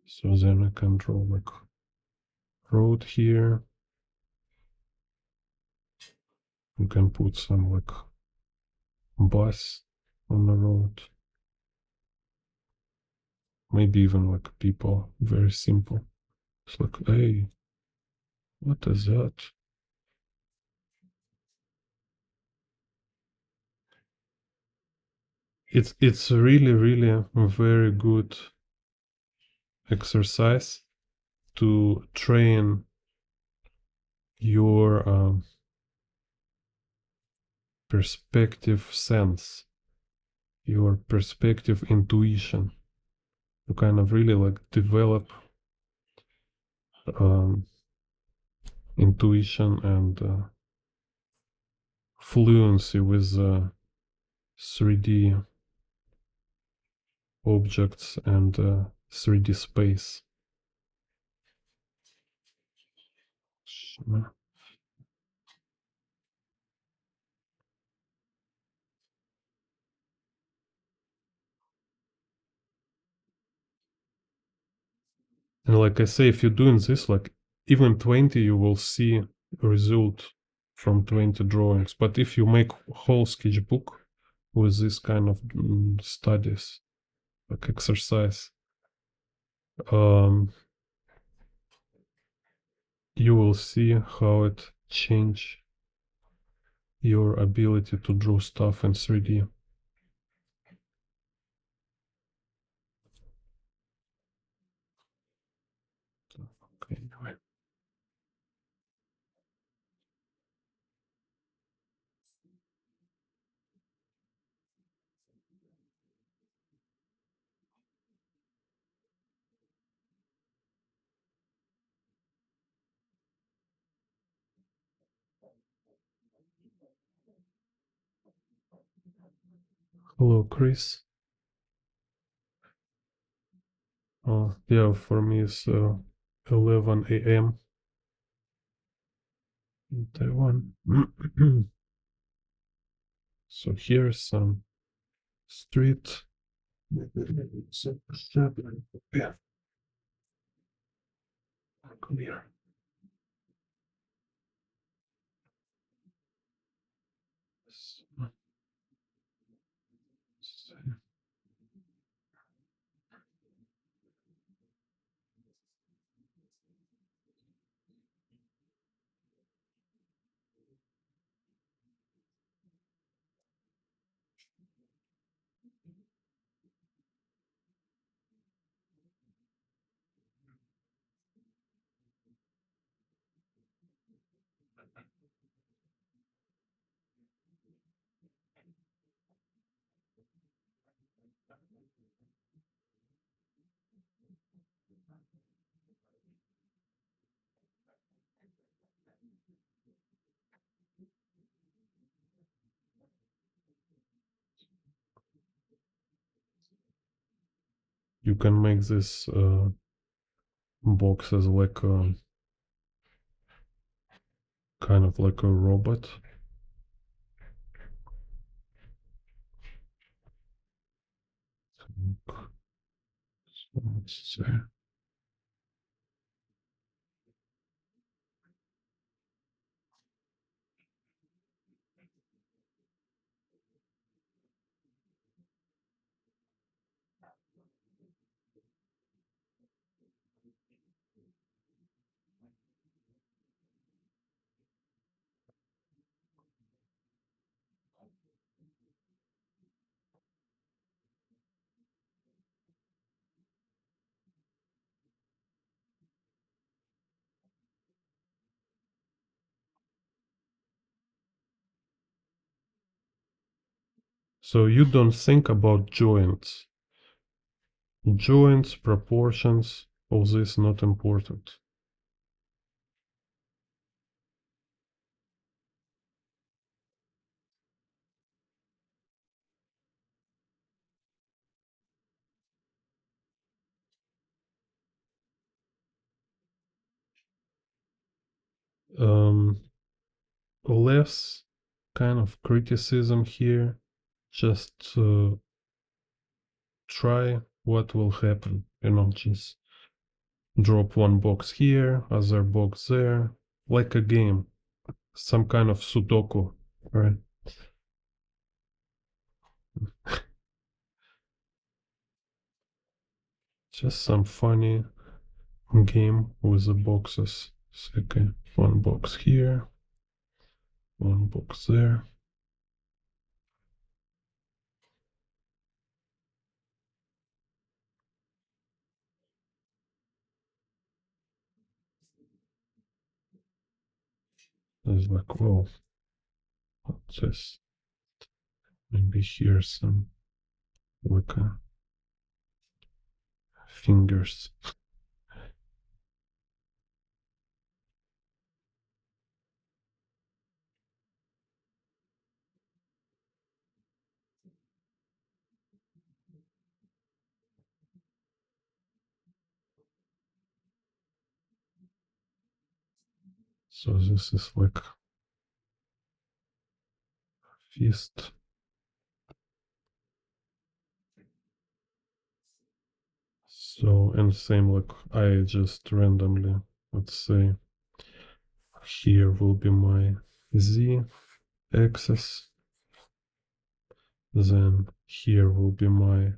So then I can draw like road here. You can put some like bus on the road. Maybe even like people. Very simple. It's like, hey, what is that? It's really a very good exercise to train your perspective sense, your perspective intuition. You kind of really like develop intuition and fluency with 3D objects and 3D space. And like I say, if you're doing this, like even 20, you will see a result from 20 drawings. But if you make whole sketchbook with this kind of studies, like exercise, you will see how it change your ability to draw stuff in 3D. Okay, anyway. Hello, Chris. Yeah, for me it's 11 a.m. in Taiwan. So here's some street. Yeah, clear. You can make this box as like a kind of like a robot. So let's see. So you don't think about joints. Joints, proportions, all this not important. Less kind of criticism here. Just try what will happen, just drop one box here, other box there, like a game, some kind of Sudoku, right? Just some funny game with the boxes. Okay, one box here, one box there. It's like, whoa, what's this? Maybe here some like fingers. So this is like fist. So, and same like I just randomly, let's say, here will be my Z axis. Then here will be my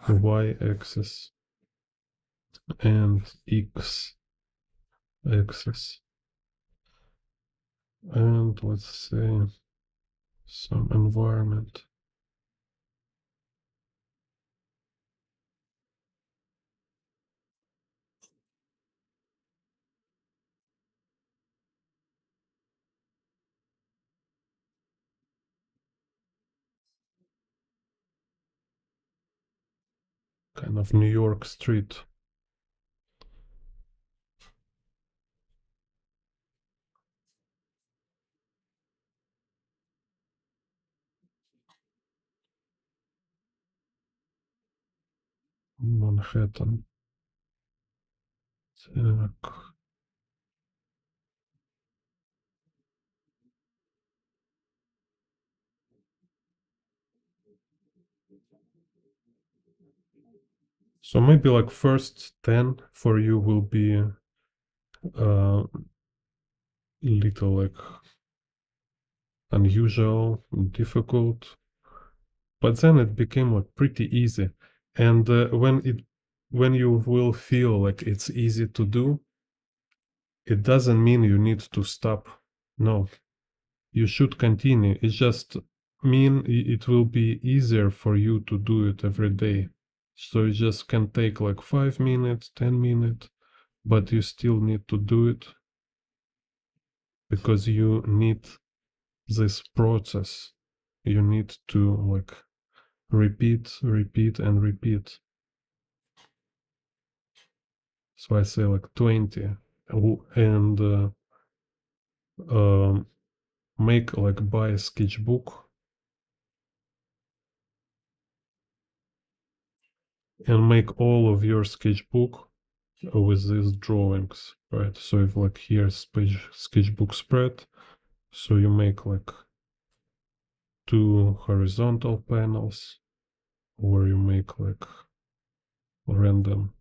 Y axis and X axis. And let's say some environment. Kind of New York street. Manhattan. Так. So maybe like first 10 for you will be little like unusual, difficult, but then it became like pretty easy. And when you will feel like it's easy to do, it doesn't mean you need to stop. No, you should continue. It just mean it will be easier for you to do it every day. So it just can take like 5 minutes, 10 minutes, but you still need to do it because you need this process. You need to like repeat, repeat, and repeat. So I say like 20 and make like buy a sketchbook and make all of your sketchbook with these drawings, right? So if like here's page sketchbook spread, so you make like 2 horizontal panels, or you make like random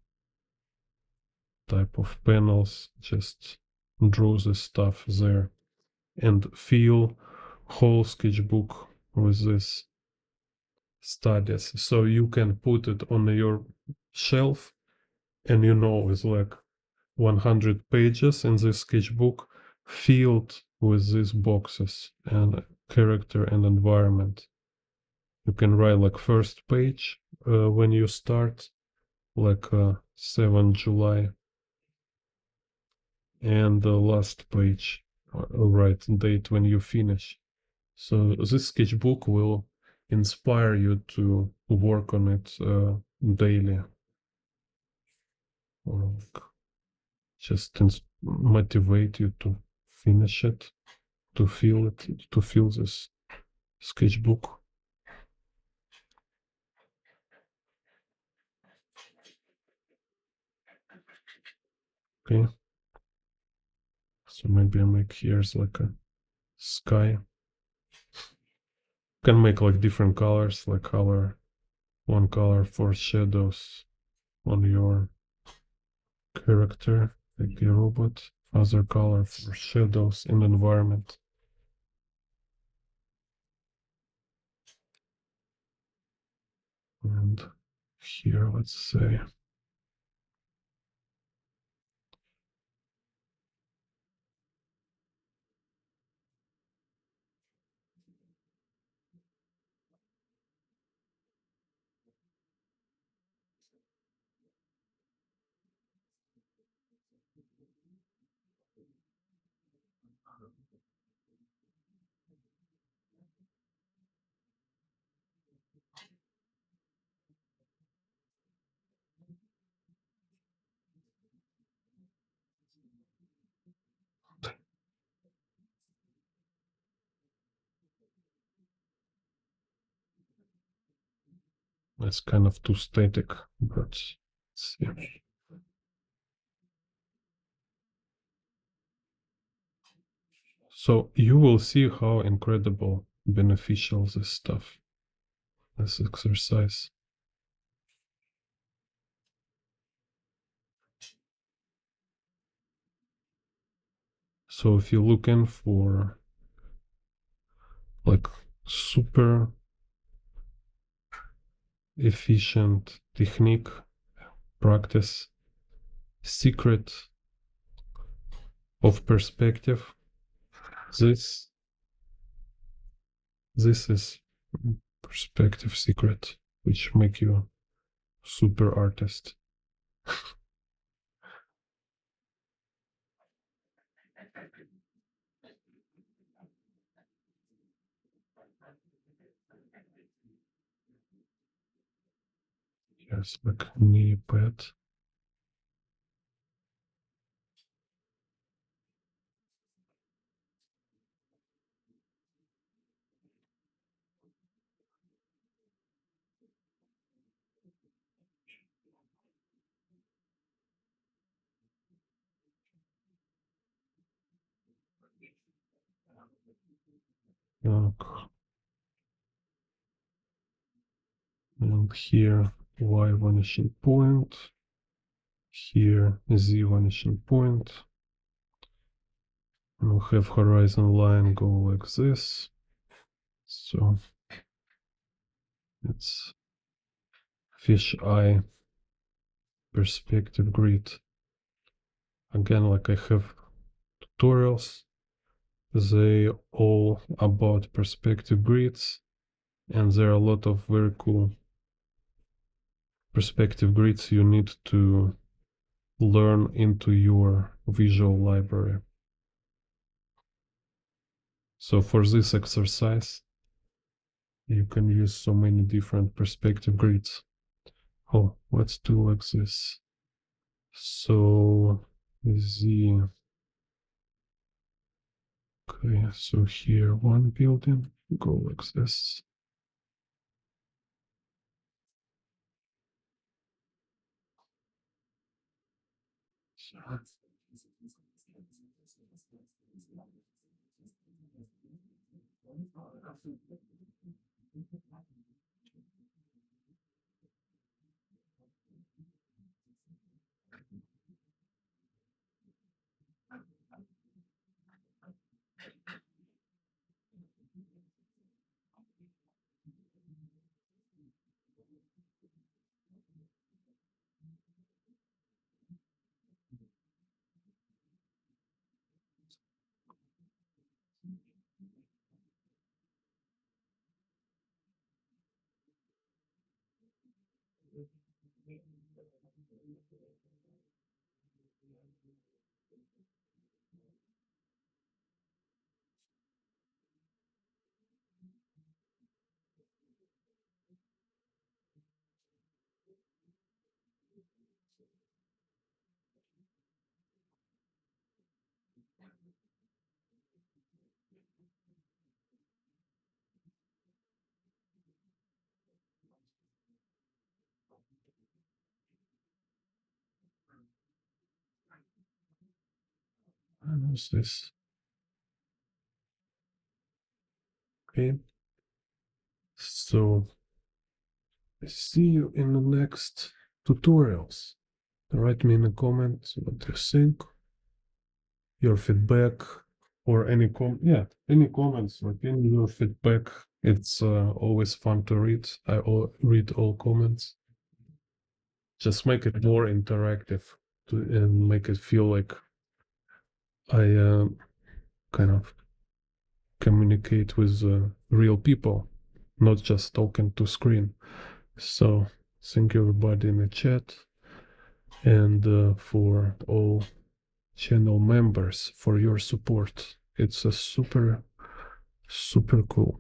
type of panels, just draw the stuff there and fill whole sketchbook with this studies, so you can put it on your shelf and you know it's like 100 pages in this sketchbook filled with these boxes and character and environment. You can write like first page when you start, like 7 July, and the last page, write date when you finish. So this sketchbook will inspire you to work on it daily, or like just motivate you to finish it, to feel it, to feel this sketchbook. Okay, so maybe I make here's like a sky. Can make like different colors, like one color for shadows on your character, like a robot, other color for shadows and environment. And here, let's say, it's kind of too static, but let's see. So you will see how incredible beneficial this stuff, this exercise. So if you're looking for like super efficient technique, practice, secret of perspective, this is perspective secret, which make you super artist. Yes, like knee pad. And here Y vanishing point, here Z vanishing point. We'll have horizon line go like this. So it's fish eye perspective grid. Again, like I have tutorials, they all about perspective grids, and there are a lot of very cool perspective grids you need to learn into your visual library. So for this exercise, you can use so many different perspective grids. Oh, let's do like this. So okay, so here one building, go like this. So, and what's this? Okay. So see you in the next tutorials. Write me in the comments what you think, your feedback, or any any comments, like any your feedback. It's always fun to read. I read all comments. Just make it more interactive and make it feel like I kind of communicate with real people, not just talking to screen. So thank you everybody in the chat, and for all channel members for your support. It's a super cool.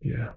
Yeah.